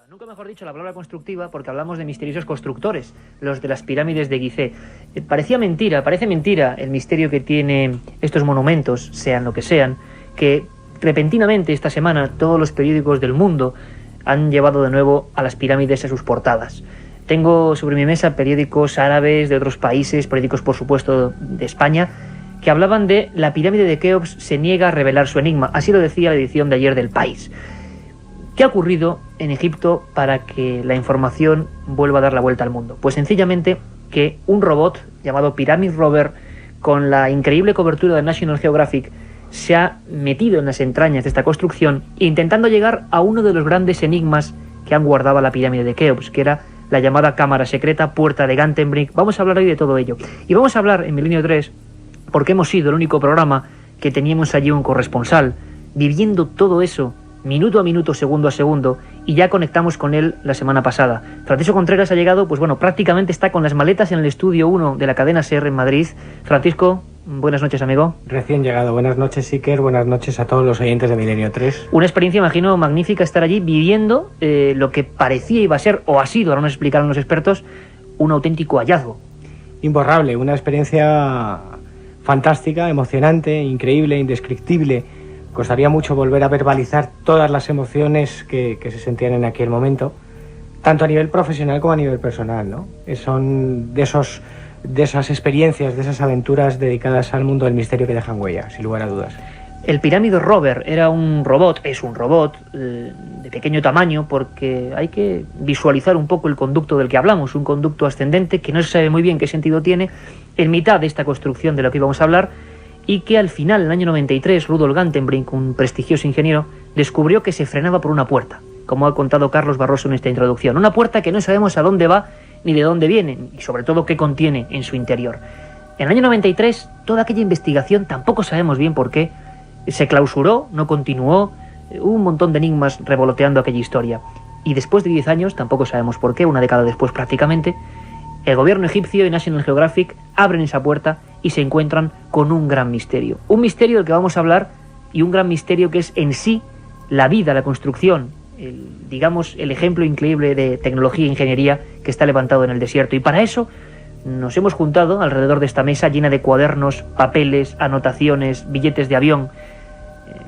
Nunca mejor dicho la palabra constructiva, porque hablamos de misteriosos constructores, los de las pirámides de Gizeh. Parece mentira el misterio que tienen estos monumentos, sean lo que sean, que repentinamente esta semana todos los periódicos del mundo han llevado de nuevo a las pirámides a sus portadas. Tengo sobre mi mesa periódicos árabes de otros países, periódicos por supuesto de España, que hablaban de la pirámide de Keops se niega a revelar su enigma. Así lo decía la edición de ayer del País. ¿Qué ha ocurrido en Egipto para que la información vuelva a dar la vuelta al mundo? Pues sencillamente que un robot llamado Pyramid Rover, con la increíble cobertura de National Geographic, se ha metido en las entrañas de esta construcción intentando llegar a uno de los grandes enigmas que han guardado la pirámide de Keops, que era la llamada cámara secreta, puerta de Gantenbrink. Vamos a hablar hoy de todo ello. Y vamos a hablar en Milenio 3 porque hemos sido el único programa que teníamos allí un corresponsal viviendo todo eso minuto a minuto, segundo a segundo, y ya conectamos con él la semana pasada. Francisco Contreras ha llegado, pues bueno, prácticamente está con las maletas en el estudio 1 de la cadena SER en Madrid. Francisco, buenas noches, amigo. Recién llegado. Buenas noches, Iker. Buenas noches a todos los oyentes de Milenio 3. Una experiencia, imagino, magnífica estar allí viviendo lo que parecía iba a ser, o ha sido, ahora nos explicaron los expertos, un auténtico hallazgo. Imborrable, una experiencia fantástica, emocionante, increíble, indescriptible. Costaría mucho volver a verbalizar todas las emociones que se sentían en aquel momento, tanto a nivel profesional como a nivel personal, ¿no? Son de esas experiencias, de esas aventuras dedicadas al mundo del misterio que dejan huella, sin lugar a dudas. El Pyramid Rover era un robot, es un robot de pequeño tamaño, porque hay que visualizar un poco el conducto del que hablamos, un conducto ascendente que no se sabe muy bien qué sentido tiene, en mitad de esta construcción de lo que íbamos a hablar, y que al final, en el año 93, Rudolf Gantenbrink, un prestigioso ingeniero, descubrió que se frenaba por una puerta, como ha contado Carlos Barroso en esta introducción. Una puerta que no sabemos a dónde va ni de dónde viene, y sobre todo qué contiene en su interior. En el año 93, toda aquella investigación, tampoco sabemos bien por qué, se clausuró, no continuó, hubo un montón de enigmas revoloteando aquella historia. Y después de 10 años, tampoco sabemos por qué, una década después prácticamente, el gobierno egipcio y National Geographic abren esa puerta y se encuentran con un gran misterio. Un misterio del que vamos a hablar, y un gran misterio que es en sí la vida, la construcción, el ejemplo increíble de tecnología e ingeniería que está levantado en el desierto. Y para eso nos hemos juntado alrededor de esta mesa llena de cuadernos, papeles, anotaciones, billetes de avión.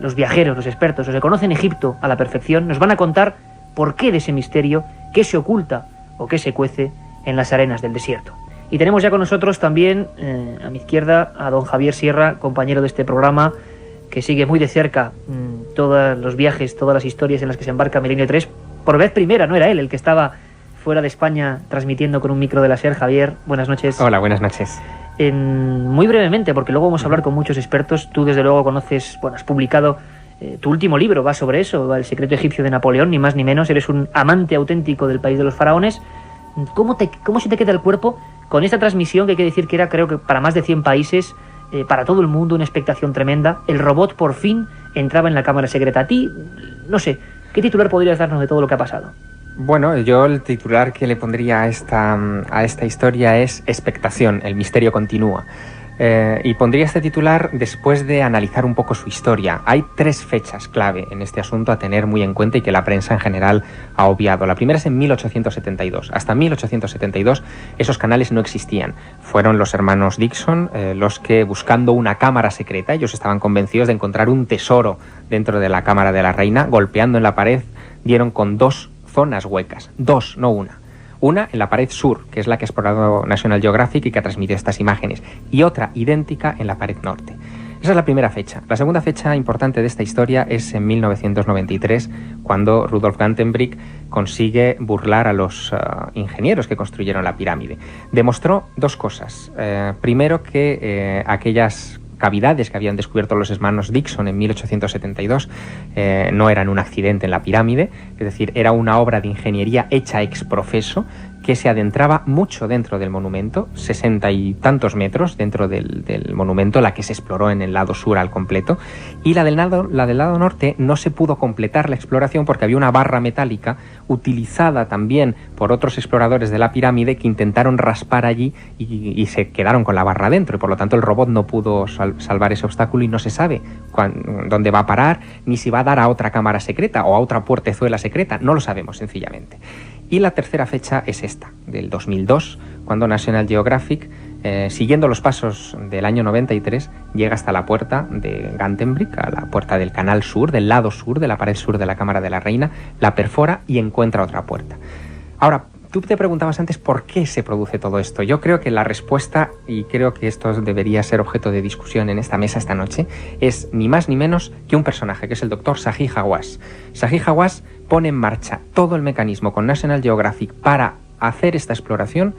Los viajeros, los expertos, los que conocen Egipto a la perfección, nos van a contar por qué de ese misterio, qué se oculta o qué se cuece en las arenas del desierto. Y tenemos ya con nosotros también, a mi izquierda, a don Javier Sierra, compañero de este programa, que sigue muy de cerca todos los viajes, todas las historias en las que se embarca Milenio 3. Por vez primera, no era él el que estaba fuera de España transmitiendo con un micro de la SER. Javier, buenas noches. Hola, buenas noches. Muy brevemente, porque luego vamos a hablar con muchos expertos. Tú, desde luego, conoces, has publicado tu último libro, va sobre eso, El secreto egipcio de Napoleón, ni más ni menos. Eres un amante auténtico del país de los faraones. ¿Cómo se te queda el cuerpo con esta transmisión, que hay que decir que era, creo que para más de 100 países, para todo el mundo, una expectación tremenda? El robot por fin entraba en la cámara secreta. A ti, no sé, ¿qué titular podrías darnos de todo lo que ha pasado? Bueno, yo el titular que le pondría a esta historia es Expectación, el misterio continúa. Y pondría este titular después de analizar un poco su historia. Hay 3 fechas clave en este asunto a tener muy en cuenta y que la prensa en general ha obviado. La primera es en 1872. Hasta 1872 esos canales no existían. Fueron los hermanos Dixon los que, buscando una cámara secreta, ellos estaban convencidos de encontrar un tesoro dentro de la cámara de la reina, golpeando en la pared, dieron con 2 zonas huecas. 2, no una. Una en la pared sur, que es la que ha explorado National Geographic y que ha transmitido estas imágenes, y otra idéntica en la pared norte. Esa es la primera fecha. La segunda fecha importante de esta historia es en 1993, cuando Rudolf Gantenbrink consigue burlar a los ingenieros que construyeron la pirámide. Demostró 2 cosas. Primero, que aquellas cavidades que habían descubierto los hermanos Dixon en 1872 no eran un accidente en la pirámide, es decir, era una obra de ingeniería hecha ex profeso que se adentraba mucho dentro del monumento, 60 y tantos metros dentro del monumento, la que se exploró en el lado sur al completo, y la del lado norte no se pudo completar la exploración porque había una barra metálica utilizada también por otros exploradores de la pirámide que intentaron raspar allí y se quedaron con la barra dentro, y por lo tanto el robot no pudo salvar ese obstáculo y no se sabe dónde va a parar, ni si va a dar a otra cámara secreta o a otra puertezuela secreta, no lo sabemos sencillamente. Y la tercera fecha es esta, del 2002, cuando National Geographic, siguiendo los pasos del año 93, llega hasta la puerta de Gantenbrink, a la puerta del canal sur, del lado sur, de la pared sur de la Cámara de la Reina, la perfora y encuentra otra puerta. Ahora, tú te preguntabas antes por qué se produce todo esto. Yo creo que la respuesta, y creo que esto debería ser objeto de discusión en esta mesa esta noche, es ni más ni menos que un personaje, que es el doctor Zahi Hawass. Zahi Hawass pone en marcha todo el mecanismo con National Geographic para hacer esta exploración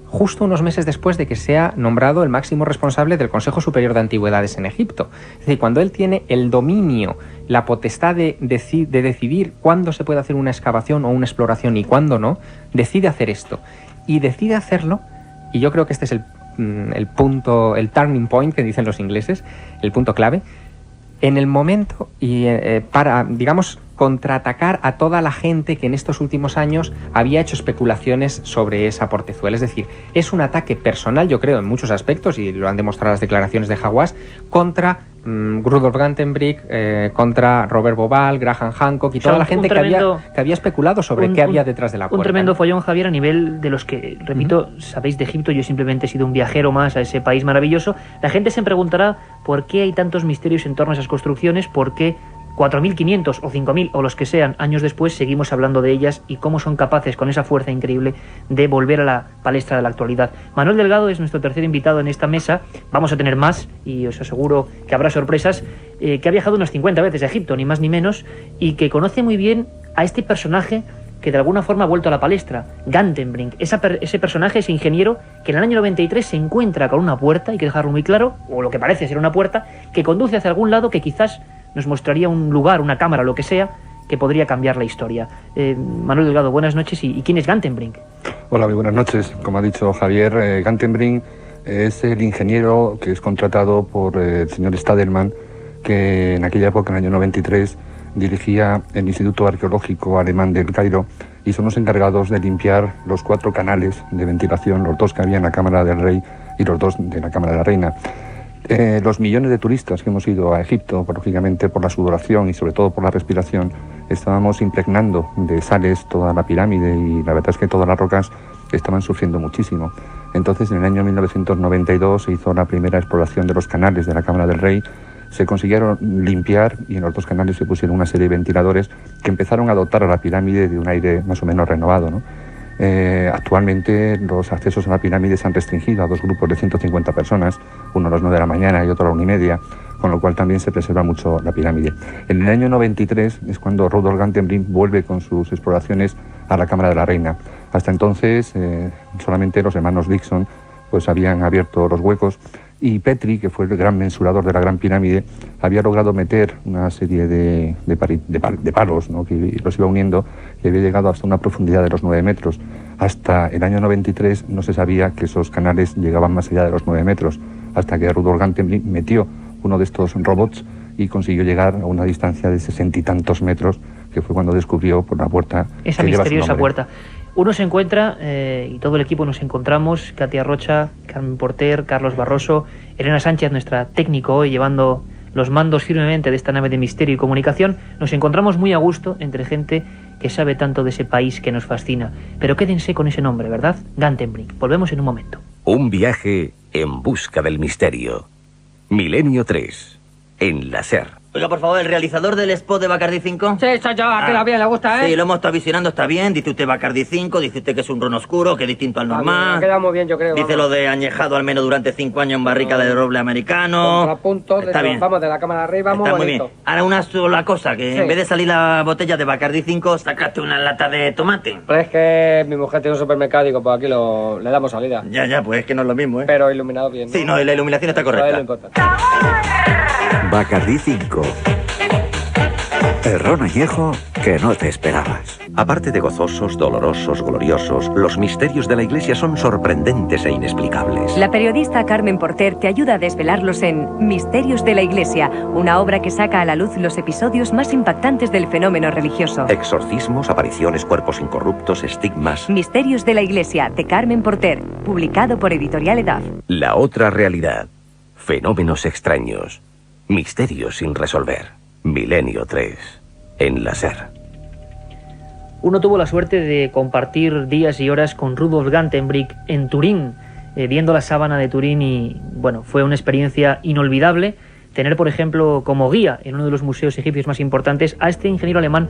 justo unos meses después de que sea nombrado el máximo responsable del Consejo Superior de Antigüedades en Egipto. Es decir, cuando él tiene el dominio, la potestad de decidir cuándo se puede hacer una excavación o una exploración y cuándo no, decide hacer esto. Y decide hacerlo, y yo creo que este es el punto, el turning point que dicen los ingleses, el punto clave, en el momento y para, digamos, contraatacar a toda la gente que en estos últimos años había hecho especulaciones sobre esa portezuela. Es decir, es un ataque personal, yo creo, en muchos aspectos, y lo han demostrado las declaraciones de Hawass, contra Rudolf Gantenbrink, contra Robert Bauval, Graham Hancock y toda la gente que había especulado sobre qué había detrás de la puerta. Un tremendo follón, Javier, a nivel de los que, repito, sabéis de Egipto, yo simplemente he sido un viajero más a ese país maravilloso. La gente se preguntará por qué hay tantos misterios en torno a esas construcciones, por qué 4.500 o 5.000 o los que sean años después seguimos hablando de ellas y cómo son capaces con esa fuerza increíble de volver a la palestra de la actualidad. Manuel Delgado es nuestro tercer invitado en esta mesa. Vamos a tener más y os aseguro que habrá sorpresas, que ha viajado unas 50 veces a Egipto, ni más ni menos, y que conoce muy bien a este personaje que de alguna forma ha vuelto a la palestra, Gantenbrink. Ese personaje, ese ingeniero, que en el año 93 se encuentra con una puerta, hay que dejarlo muy claro, o lo que parece ser una puerta, que conduce hacia algún lado que quizás nos mostraría un lugar, una cámara, lo que sea, que podría cambiar la historia. Manuel Delgado, buenas noches. ¿Y quién es Gantenbrink? Hola, muy buenas noches. Como ha dicho Javier, Gantenbrink es el ingeniero que es contratado por el señor Stadelmann, que en aquella época, en el año 93, dirigía el Instituto Arqueológico Alemán del Cairo, y son los encargados de limpiar los 4 canales de ventilación, los 2 que había en la Cámara del Rey y los 2 de la Cámara de la Reina. Los millones de turistas que hemos ido a Egipto, lógicamente por la sudoración y sobre todo por la respiración, estábamos impregnando de sales toda la pirámide, y la verdad es que todas las rocas estaban sufriendo muchísimo. Entonces, en el año 1992 se hizo la primera exploración de los canales de la Cámara del Rey. Se consiguieron limpiar y en los 2 canales se pusieron una serie de ventiladores que empezaron a dotar a la pirámide de un aire más o menos renovado, ¿no? Actualmente los accesos a la pirámide se han restringido a 2 grupos de 150 personas, uno a las 9 de la mañana y otro a la 1:30, con lo cual también se preserva mucho la pirámide. En el año 93 es cuando Rudolf Gantenbrink vuelve con sus exploraciones a la Cámara de la Reina. Hasta entonces solamente los hermanos Dixon pues habían abierto los huecos, y Petrie, que fue el gran mensurador de la Gran Pirámide, había logrado meter una serie de palos, ¿no?, que los iba uniendo, y había llegado hasta una profundidad de los 9 metros. Hasta el año 93 no se sabía que esos canales llegaban más allá de los 9 metros, hasta que Rudolf Gantenbrink metió uno de estos robots y consiguió llegar a una distancia de 60 y tantos metros, que fue cuando descubrió por la puerta esa misteriosa puerta. Uno se encuentra, y todo el equipo nos encontramos, Katia Rocha, Carmen Porter, Carlos Barroso, Elena Sánchez, nuestra técnico hoy, llevando los mandos firmemente de esta nave de misterio y comunicación. Nos encontramos muy a gusto entre gente que sabe tanto de ese país que nos fascina. Pero quédense con ese nombre, ¿verdad? Gantenbrink. Volvemos en un momento. Un viaje en busca del misterio. Milenio 3, en la SER. Oiga, por favor, ¿el realizador del spot de Bacardi 5? Sí, soy yo, queda bien, le gusta, ¿eh? Sí, lo hemos estado visionando, está bien. Dice usted Bacardi 5, dice usted que es un ron oscuro, que es distinto al normal. Queda muy bien, yo creo. Dice lo de añejado al menos durante 5 años en barrica de roble americano. Contrapuntos, está bien. Vamos de la cámara arriba, está muy bien. Ahora una sola cosa, que sí, en vez de salir la botella de Bacardi 5, sacaste una lata de tomate. Pero es que mi mujer tiene un supermercado y pues aquí le damos salida. Ya, pues es que no es lo mismo, ¿eh? Pero iluminado bien, ¿no? Sí, no, la iluminación está correcta. Eso es lo importante. Bacardi 5. El ron añejo que no te esperabas. Aparte de gozosos, dolorosos, gloriosos, los misterios de la Iglesia son sorprendentes e inexplicables. La periodista Carmen Porter te ayuda a desvelarlos en Misterios de la Iglesia, una obra que saca a la luz los episodios más impactantes del fenómeno religioso. Exorcismos, apariciones, cuerpos incorruptos, estigmas. Misterios de la Iglesia, de Carmen Porter, publicado por Editorial Edad. La otra realidad. Fenómenos extraños. Misterios sin resolver. Milenio 3. En la SER. Uno tuvo la suerte de compartir días y horas con Rudolf Gantenbrink en Turín, viendo la sábana de Turín, y bueno, fue una experiencia inolvidable tener, por ejemplo, como guía en uno de los museos egipcios más importantes a este ingeniero alemán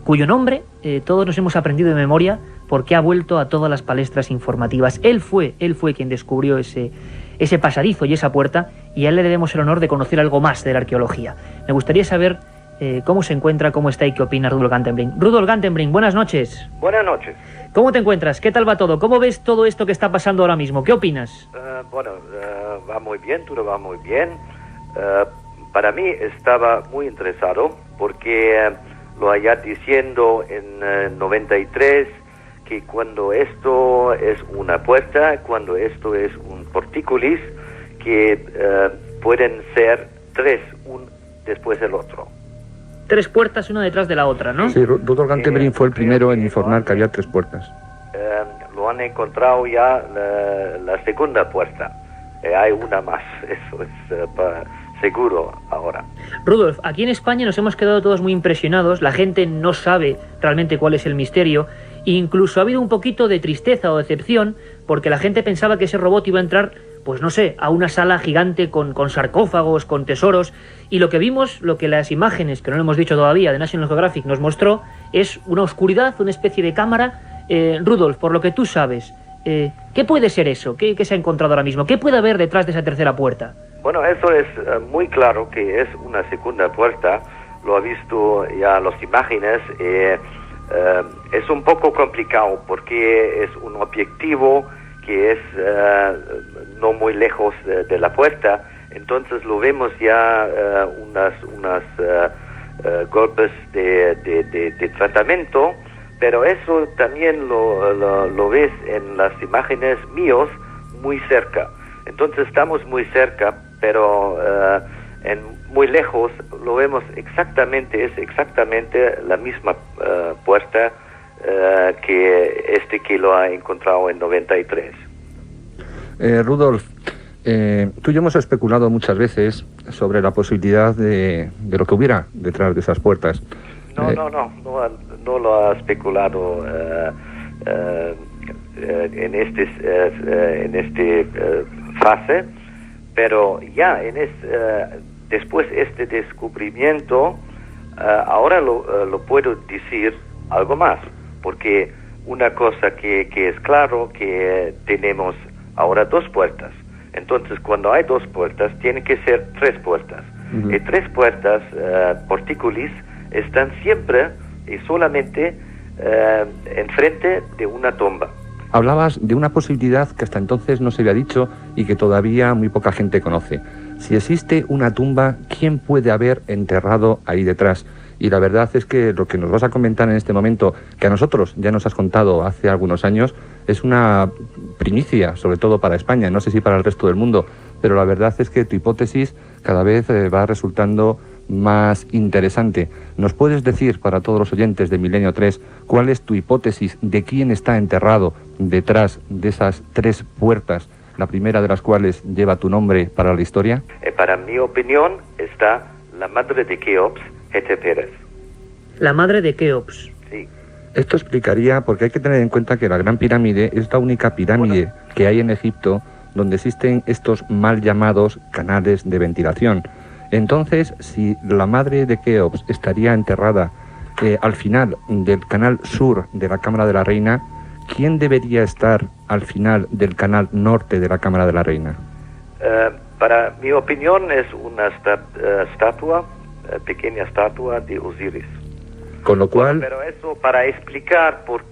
cuyo nombre todos nos hemos aprendido de memoria porque ha vuelto a todas las palestras informativas. Él fue quien descubrió ese pasadizo y esa puerta, y a él le debemos el honor de conocer algo más de la arqueología. Me gustaría saber cómo se encuentra, cómo está y qué opina Rudolf Gantenbrink. Rudolf Gantenbrink, buenas noches. Buenas noches. ¿Cómo te encuentras? ¿Qué tal va todo? ¿Cómo ves todo esto que está pasando ahora mismo? ¿Qué opinas? Va muy bien, todo va muy bien. Para mí estaba muy interesado porque lo allá diciendo en 93 que cuando esto es una puerta, cuando esto es un portícolis, que pueden ser tres, un después del otro. Tres puertas una detrás de la otra, ¿no? Sí, Rudolf Gantenbrink fue el primero en informar que había tres puertas. Lo han encontrado ya la segunda puerta. Hay una más, eso es seguro ahora. Rudolf, aquí en España nos hemos quedado todos muy impresionados. La gente no sabe realmente cuál es el misterio. Incluso ha habido un poquito de tristeza o decepción porque la gente pensaba que ese robot iba a entrar, pues no sé, a una sala gigante con sarcófagos, con tesoros, y lo que vimos, lo que las imágenes, que no lo hemos dicho todavía, de National Geographic nos mostró, es una oscuridad, una especie de cámara. Rudolf, por lo que tú sabes, ¿qué puede ser eso? ¿Qué se ha encontrado ahora mismo? ¿Qué puede haber detrás de esa tercera puerta? Bueno, eso es muy claro que es una segunda puerta. Lo ha visto ya las imágenes. Es un poco complicado porque es un objetivo que es no muy lejos de la puerta, entonces lo vemos ya unas golpes de tratamiento, pero eso también lo ves en las imágenes míos muy cerca. Entonces estamos muy cerca, pero muy lejos lo vemos exactamente, es exactamente la misma puerta que lo ha encontrado en 93. Rudolf, tú y yo hemos especulado muchas veces sobre la posibilidad de lo que hubiera detrás de esas puertas. No lo ha especulado en este fase, pero ya después este descubrimiento, ahora lo puedo decir algo más, porque una cosa que es claro, que tenemos ahora dos puertas. Entonces, cuando hay dos puertas, tienen que ser tres puertas. Uh-huh. Y tres puertas, portícolis, están siempre y solamente enfrente de una tumba. Hablabas de una posibilidad que hasta entonces no se había dicho y que todavía muy poca gente conoce. Si existe una tumba, ¿quién puede haber enterrado ahí detrás? Y la verdad es que lo que nos vas a comentar en este momento, que a nosotros ya nos has contado hace algunos años, es una primicia, sobre todo para España, no sé si para el resto del mundo, pero la verdad es que tu hipótesis cada vez va resultando más interesante. ¿Nos puedes decir, para todos los oyentes de Milenio 3, cuál es tu hipótesis de quién está enterrado detrás de esas tres puertas, la primera de las cuales lleva tu nombre para la historia? Para mi opinión está la madre de Keops, Hete Pérez. La madre de Keops. Sí. Esto explicaría, porque hay que tener en cuenta que la Gran Pirámide es la única pirámide que hay en Egipto donde existen estos mal llamados canales de ventilación. Entonces, si la madre de Keops estaría enterrada al final del canal sur de la Cámara de la Reina, ¿quién debería estar al final del canal norte de la Cámara de la Reina? Para mi opinión es una pequeña estatua de Osiris. Con lo cual... Pero eso para explicar por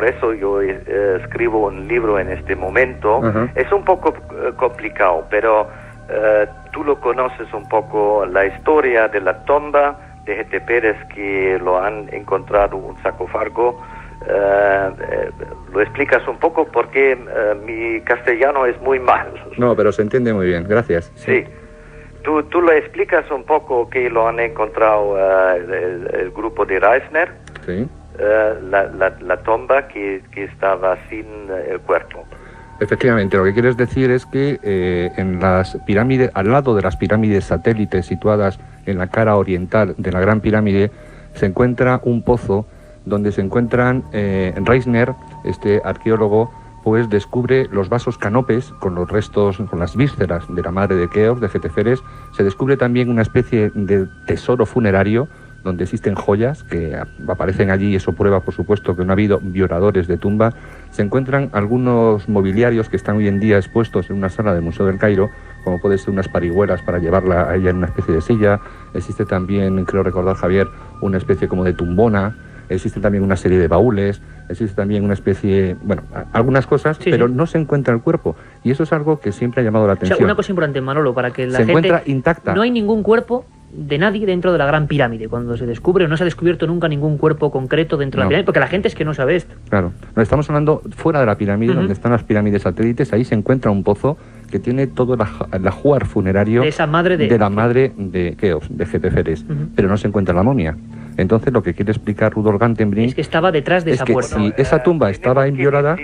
eso yo escribo un libro en este momento. Uh-huh. Es un poco complicado, pero tú lo conoces un poco, la historia de la tumba de GT Pérez, que lo han encontrado un sarcófago. Lo explicas un poco porque mi castellano es muy mal. No, pero se entiende muy bien, gracias. Sí. Tú lo explicas un poco que lo han encontrado el grupo de Reisner. Sí. La tumba que estaba sin el cuerpo. Efectivamente, lo que quieres decir es que en las pirámides, al lado de las pirámides satélites situadas en la cara oriental de la Gran Pirámide, se encuentra un pozo donde se encuentran Reisner, este arqueólogo, pues descubre los vasos canopes con los restos, con las vísceras de la madre de Keops, de Jeteferes. Se descubre también una especie de tesoro funerario donde existen joyas que aparecen allí, y eso prueba, por supuesto, que no ha habido violadores de tumba. Se encuentran algunos mobiliarios que están hoy en día expuestos en una sala del Museo del Cairo, como puede ser unas parihuelas para llevarla a ella en una especie de silla. Existe también, creo recordar, Javier, una especie como de tumbona. Existe también una serie de baúles. Existe también una especie, bueno, algunas cosas, sí, pero sí, no se encuentra el cuerpo. Y eso es algo que siempre ha llamado la atención. O sea, una cosa importante, Manolo, para que la gente... Se encuentra intacta. No hay ningún cuerpo de nadie dentro de la Gran Pirámide. Cuando se descubre, no se ha descubierto nunca ningún cuerpo concreto dentro de la pirámide, porque la gente es que no sabe esto. Claro. No, estamos hablando fuera de la pirámide, donde están las pirámides satélites. Ahí se encuentra un pozo que tiene todo el ajuar funerario de esa madre de la madre de Keops, de Jeteferes, pero no se encuentra la momia. Entonces, lo que quiere explicar Rudolf Gantenbrink es que estaba detrás de esa puerta. Si esa tumba estaba inviolada...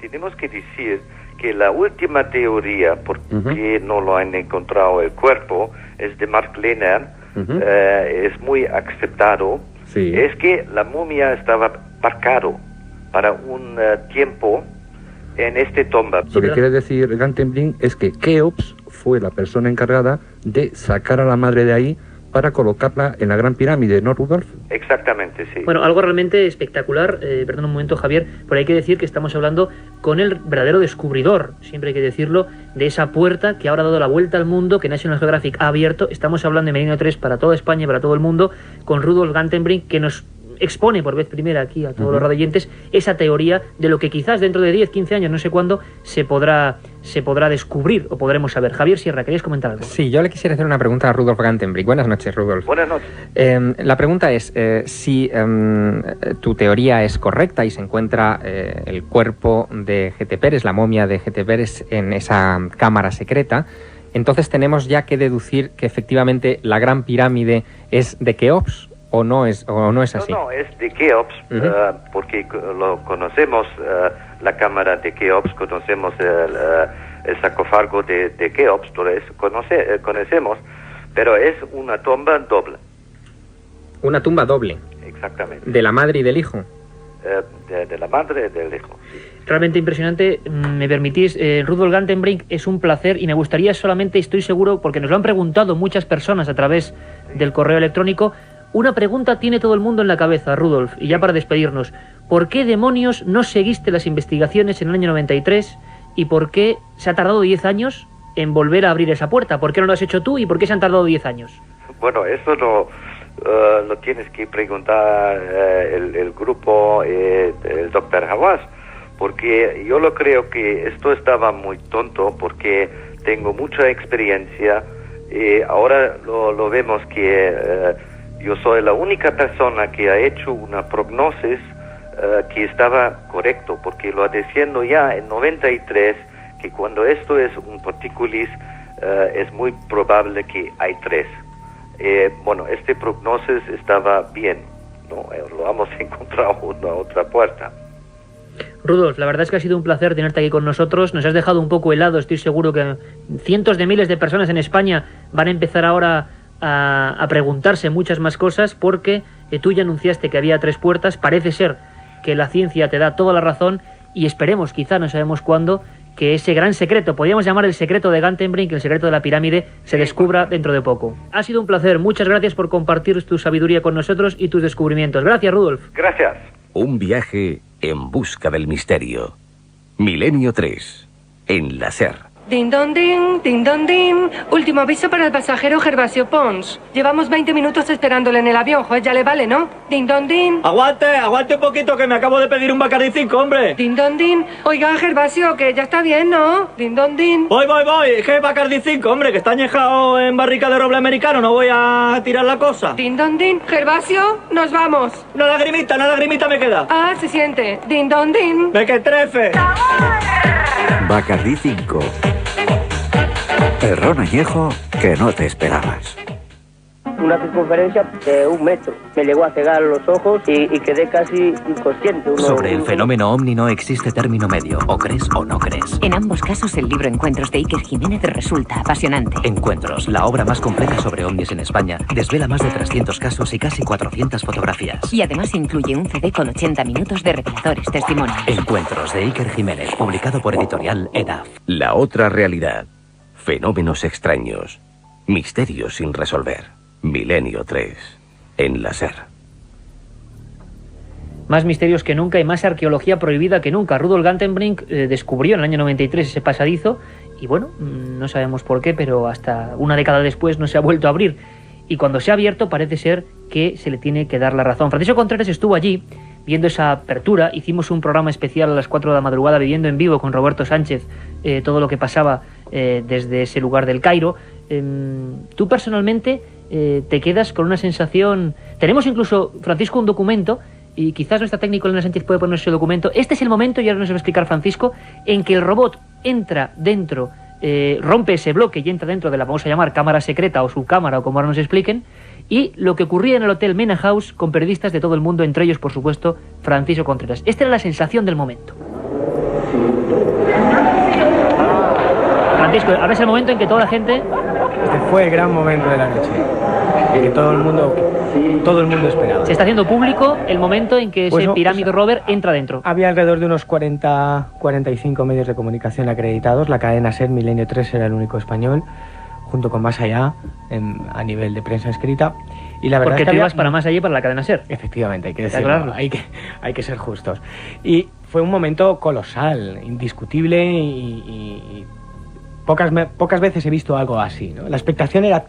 tenemos que decir que la última teoría por qué no lo han encontrado el cuerpo es de Mark Lehner, es muy aceptado, sí, es que la momia estaba marcado para un tiempo en esta tumba. Lo que quiere decir Gantenbrink es que Keops fue la persona encargada de sacar a la madre de ahí para colocarla en la Gran Pirámide, ¿no, Rudolf? Exactamente, sí. Bueno, algo realmente espectacular, perdón un momento, Javier, pero hay que decir que estamos hablando con el verdadero descubridor, siempre hay que decirlo, de esa puerta que ahora ha dado la vuelta al mundo, que National Geographic ha abierto. Estamos hablando de Milenio 3 para toda España y para todo el mundo, con Rudolf Gantenbrink, que nos expone por vez primera aquí a todos los radioyentes esa teoría de lo que quizás dentro de 10, 15 años, no sé cuándo, se podrá descubrir o podremos saber. Javier Sierra, ¿querías comentar algo? Sí, yo le quisiera hacer una pregunta a Rudolf Gantenbrink. Buenas noches, Rudolf. Buenas noches. La pregunta es si tu teoría es correcta y se encuentra el cuerpo de GT Pérez, la momia de GT Pérez, en esa cámara secreta, entonces tenemos ya que deducir que efectivamente la Gran Pirámide es de Keops. ¿O no es así? No, es de Keops, porque lo conocemos, la cámara de Keops, conocemos el sarcófago de Keops, todo eso conocemos, pero es una tumba doble. ¿Una tumba doble? Exactamente. ¿De la madre y del hijo? De la madre y del hijo. Sí. Realmente impresionante. Me permitís, Rudolf Gantenbrink, es un placer y me gustaría solamente, estoy seguro, porque nos lo han preguntado muchas personas a través del correo electrónico. Una pregunta tiene todo el mundo en la cabeza, Rudolf, y ya para despedirnos. ¿Por qué demonios no seguiste las investigaciones en el año 93 y por qué se ha tardado 10 años en volver a abrir esa puerta? ¿Por qué no lo has hecho tú y por qué se han tardado 10 años? Bueno, eso lo tienes que preguntar el grupo, el Dr. Hawass, porque yo lo creo que esto estaba muy tonto porque tengo mucha experiencia y ahora lo vemos que... yo soy la única persona que ha hecho una prognosis que estaba correcto, porque lo diciendo ya en 93 que cuando esto es un particulis es muy probable que hay 3. Bueno, este prognosis estaba bien, ¿no? Lo hemos encontrado una otra puerta. Rudolf, la verdad es que ha sido un placer tenerte aquí con nosotros. Nos has dejado un poco helado. Estoy seguro que cientos de miles de personas en España van a empezar ahora a preguntarse muchas más cosas, porque tú ya anunciaste que había 3 puertas. Parece ser que la ciencia te da toda la razón y esperemos, quizá no sabemos cuándo, que ese gran secreto, podríamos llamar el secreto de Gantenbrink, el secreto de la pirámide, se descubra dentro de poco. Ha sido un placer. Muchas gracias por compartir tu sabiduría con nosotros y tus descubrimientos. Gracias, Rudolf. Gracias. Un viaje en busca del misterio. Milenio 3 en la SER. Din don din, din don din. Último aviso para el pasajero Gervasio Pons. Llevamos 20 minutos esperándole en el avión, juez, ya le vale, ¿no? Din don din. Aguante un poquito que me acabo de pedir un Bacardi 5, hombre. Din don din. Oiga, Gervasio, que ya está bien, ¿no? Din don din. Voy. ¿Qué Bacardi 5, hombre? Que está añejado en barrica de roble americano, no voy a tirar la cosa. Din don din. Gervasio, nos vamos. Una lagrimita me queda. Ah, se siente. Din don din. ¡Ve que trefe! Bacardi 5. El ron añejo que no te esperabas. Una circunferencia de 1 metro. Me llegó a cegar los ojos y quedé casi inconsciente. Sobre el fenómeno ovni no existe término medio. O crees o no crees. En ambos casos, el libro Encuentros de Iker Jiménez resulta apasionante. Encuentros, la obra más completa sobre ovnis en España, desvela más de 300 casos y casi 400 fotografías. Y además incluye un CD con 80 minutos de reveladores testimonios. Encuentros de Iker Jiménez, publicado por editorial EDAF. La otra realidad. Fenómenos extraños. Misterios sin resolver. Milenio 3. En la SER. Más misterios que nunca y más arqueología prohibida que nunca. Rudolf Gantenbrink descubrió en el año 93 ese pasadizo y bueno, no sabemos por qué, pero hasta una década después no se ha vuelto a abrir. Y cuando se ha abierto parece ser que se le tiene que dar la razón. Francisco Contreras estuvo allí viendo esa apertura. Hicimos un programa especial a las 4 de la madrugada viviendo en vivo con Roberto Sánchez todo lo que pasaba desde ese lugar del Cairo. Tú personalmente te quedas con una sensación... Tenemos incluso, Francisco, un documento, y quizás nuestra técnica Elena Sánchez puede poner ese documento. Este es el momento, y ahora nos va a explicar Francisco, en que el robot entra dentro, rompe ese bloque y entra dentro de la, vamos a llamar, cámara secreta o subcámara, o como ahora nos expliquen, y lo que ocurría en el Hotel Mena House con periodistas de todo el mundo, entre ellos, por supuesto, Francisco Contreras. Esta era la sensación del momento. Francisco, ahora es el momento en que toda la gente... Este fue el gran momento de la noche, que todo el mundo esperaba. Se está haciendo público el momento en que ese pirámide rover entra dentro. Había alrededor de unos 40-45 medios de comunicación acreditados. La cadena SER, Milenio 3, era el único español, junto con Más Allá, a nivel de prensa escrita. Y la verdad porque es que tú ibas para Más Allá y para la cadena SER. Efectivamente, hay que decirlo, hay que ser justos. Y fue un momento colosal, indiscutible y pocas veces he visto algo así, ¿no? La expectación era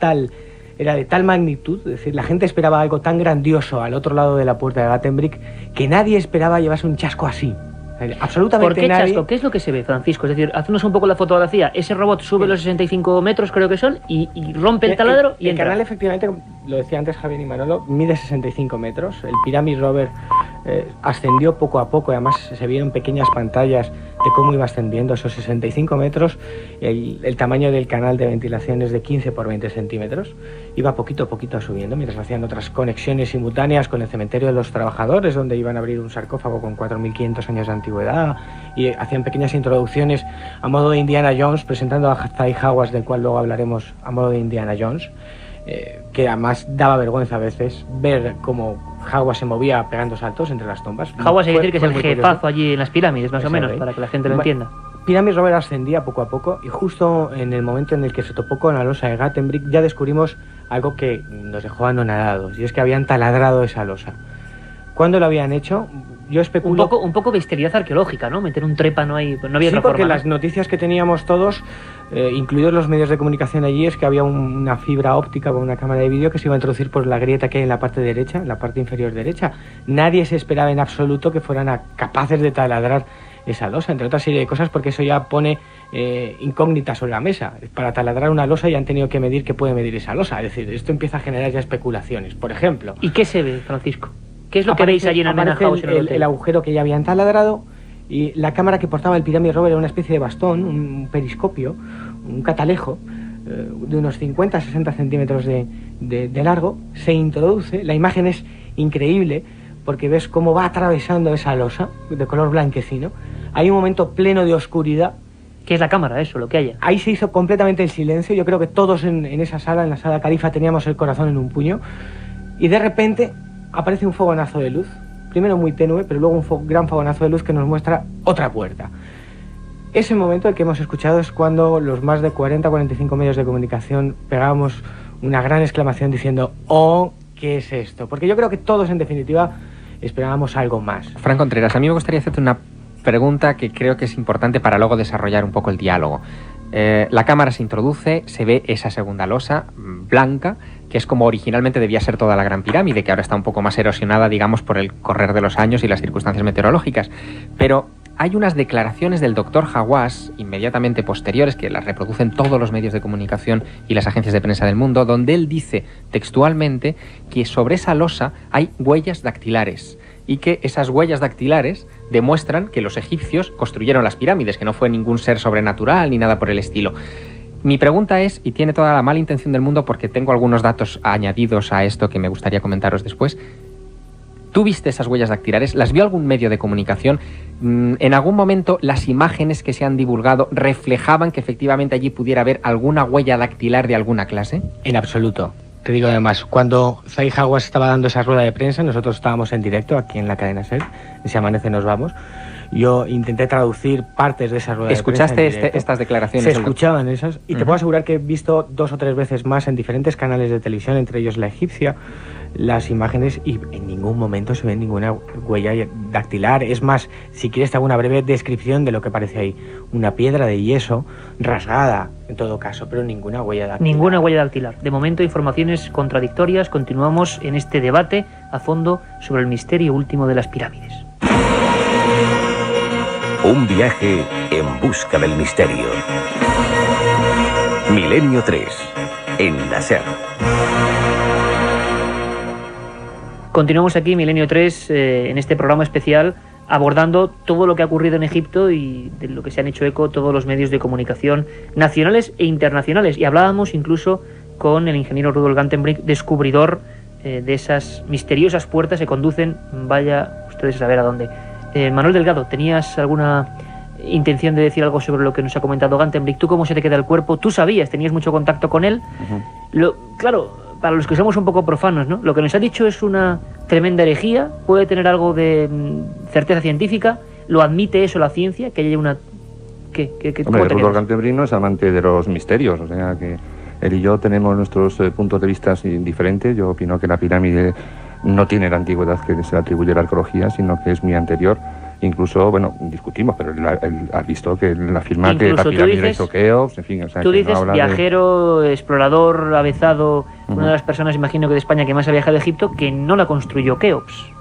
de tal magnitud, es decir, la gente esperaba algo tan grandioso al otro lado de la puerta de Gantenbrink que nadie esperaba llevarse un chasco así. Absolutamente ¿Por qué nadie. chasco? ¿Qué es lo que se ve, Francisco? Es decir, haznos un poco la fotografía. Ese robot sube los 65 metros, creo que son, y rompe el taladro y entra. El canal, efectivamente, lo decía antes Javier y Manolo, mide 65 metros. El Pyramid Rover ascendió poco a poco, y además se vieron pequeñas pantallas de cómo iba ascendiendo esos 65 metros. El tamaño del canal de ventilación es de 15 por 20 centímetros. Iba poquito a poquito subiendo, mientras hacían otras conexiones simultáneas con el cementerio de los trabajadores, donde iban a abrir un sarcófago con 4.500 años de antigüedad, y hacían pequeñas introducciones a modo de Indiana Jones, presentando a Zai Hawass, del cual luego hablaremos, a modo de Indiana Jones, que además daba vergüenza a veces ver cómo Hawass se movía pegando saltos entre las tumbas. Hawass hay que decir que es el jefazo allí en las pirámides, más o menos, para que la gente lo entienda. Pyramid Rover ascendía poco a poco, y justo en el momento en el que se topó con la losa de Gantenbrink ya descubrimos algo que nos dejó anonadados, y es que habían taladrado esa losa. ¿Cuándo lo habían hecho? Yo especulo... Un poco de histeria arqueológica, ¿no? Meter un trépano ahí, no había sí, otra porque forma, ¿no? Las noticias que teníamos todos, incluidos los medios de comunicación allí, es que había una fibra óptica con una cámara de vídeo que se iba a introducir por la grieta que hay en la parte derecha, en la parte inferior derecha. Nadie se esperaba en absoluto que fueran capaces de taladrar esa losa, entre otra serie de cosas, porque eso ya pone incógnitas sobre la mesa. Para taladrar una losa ya han tenido que medir qué puede medir esa losa. Es decir, esto empieza a generar ya especulaciones. Por ejemplo... ¿Y qué se ve, Francisco? ¿Qué es lo que veis allí en el Mena House? El agujero que ya habían taladrado, y la cámara que portaba el Pyramid Rover era una especie de bastón, un periscopio, un catalejo de unos 50-60 centímetros de largo. Se introduce, la imagen es increíble porque ves cómo va atravesando esa losa de color blanquecino. Hay un momento pleno de oscuridad. ¿Qué es la cámara, eso, lo que haya? Ahí se hizo completamente el silencio. Yo creo que todos en esa sala, en la sala Califa, teníamos el corazón en un puño, y de repente aparece un fogonazo de luz, primero muy tenue, pero luego un gran fogonazo de luz que nos muestra otra puerta. Ese momento el que hemos escuchado es cuando los más de 40-45 medios de comunicación pegábamos una gran exclamación diciendo ¡oh, qué es esto! Porque yo creo que todos, en definitiva, esperábamos algo más. Fran Contreras, a mí me gustaría hacerte una pregunta que creo que es importante para luego desarrollar un poco el diálogo. La cámara se introduce, se ve esa segunda losa blanca, que es como originalmente debía ser toda la Gran Pirámide, que ahora está un poco más erosionada, digamos, por el correr de los años y las circunstancias meteorológicas. Pero hay unas declaraciones del doctor Hawass, inmediatamente posteriores, que las reproducen todos los medios de comunicación y las agencias de prensa del mundo, donde él dice textualmente que sobre esa losa hay huellas dactilares, y que esas huellas dactilares demuestran que los egipcios construyeron las pirámides, que no fue ningún ser sobrenatural ni nada por el estilo. Mi pregunta es, y tiene toda la mala intención del mundo porque tengo algunos datos añadidos a esto que me gustaría comentaros después, ¿tú viste esas huellas dactilares? ¿Las vio algún medio de comunicación? ¿En algún momento las imágenes que se han divulgado reflejaban que efectivamente allí pudiera haber alguna huella dactilar de alguna clase? En absoluto. Te digo además, cuando Zahi Hawass estaba dando esa rueda de prensa, nosotros estábamos en directo aquí en la cadena SER, en Si Amanece Nos Vamos. Yo intenté traducir partes de esa rueda de prensa. ¿Escuchaste estas declaraciones? Se escuchaban esas, y te puedo asegurar que he visto 2 o 3 veces más en diferentes canales de televisión, entre ellos La Egipcia, las imágenes, y en ningún momento se ve ninguna huella dactilar. Es más, si quieres te hago una breve descripción de lo que parece ahí. Una piedra de yeso rasgada, en todo caso, pero ninguna huella dactilar. Ninguna huella dactilar. De momento, informaciones contradictorias. Continuamos en este debate a fondo sobre el misterio último de las pirámides. Un viaje en busca del misterio. Milenio 3, en la SER. Continuamos aquí, Milenio 3, en este programa especial, abordando todo lo que ha ocurrido en Egipto y de lo que se han hecho eco todos los medios de comunicación nacionales e internacionales. Y hablábamos incluso con el ingeniero Rudolf Gantenbrink, descubridor de esas misteriosas puertas que conducen, vaya ustedes a saber a dónde. Manuel Delgado, ¿tenías alguna intención de decir algo sobre lo que nos ha comentado Gantenbrink? ¿Tú cómo se te queda el cuerpo? ¿Tú sabías? ¿Tenías mucho contacto con él? Claro, para los que somos un poco profanos, ¿no? Lo que nos ha dicho es una tremenda herejía, puede tener algo de certeza científica, ¿lo admite eso la ciencia? Que haya una... Hombre, Rudolf Gantenbrink no es amante de los misterios, o sea que él y yo tenemos nuestros puntos de vista diferentes. Yo opino que la pirámide no tiene la antigüedad que se le atribuye a la arqueología, sino que es muy anterior. Incluso, bueno, discutimos, pero él ha visto que él afirma incluso que la pirámide la hizo Keops, en fin. O sea, tú dices no viajero, explorador, avezado, una de las personas, imagino que de España, que más ha viajado a Egipto, que no la construyó Keops.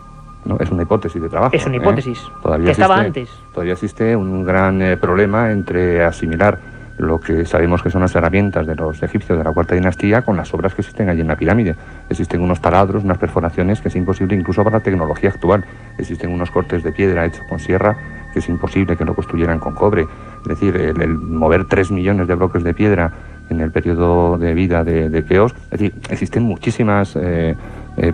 No, es una hipótesis de trabajo. Es una hipótesis, que estaba antes. Todavía existe un gran problema entre asimilar lo que sabemos que son las herramientas de los egipcios de la Cuarta Dinastía con las obras que existen allí en la pirámide. Existen unos taladros, unas perforaciones que es imposible incluso para la tecnología actual. Existen unos cortes de piedra hechos con sierra que es imposible que lo construyeran con cobre. Es decir, el mover 3 millones de bloques de piedra en el periodo de vida de Keops. Es decir, existen muchísimas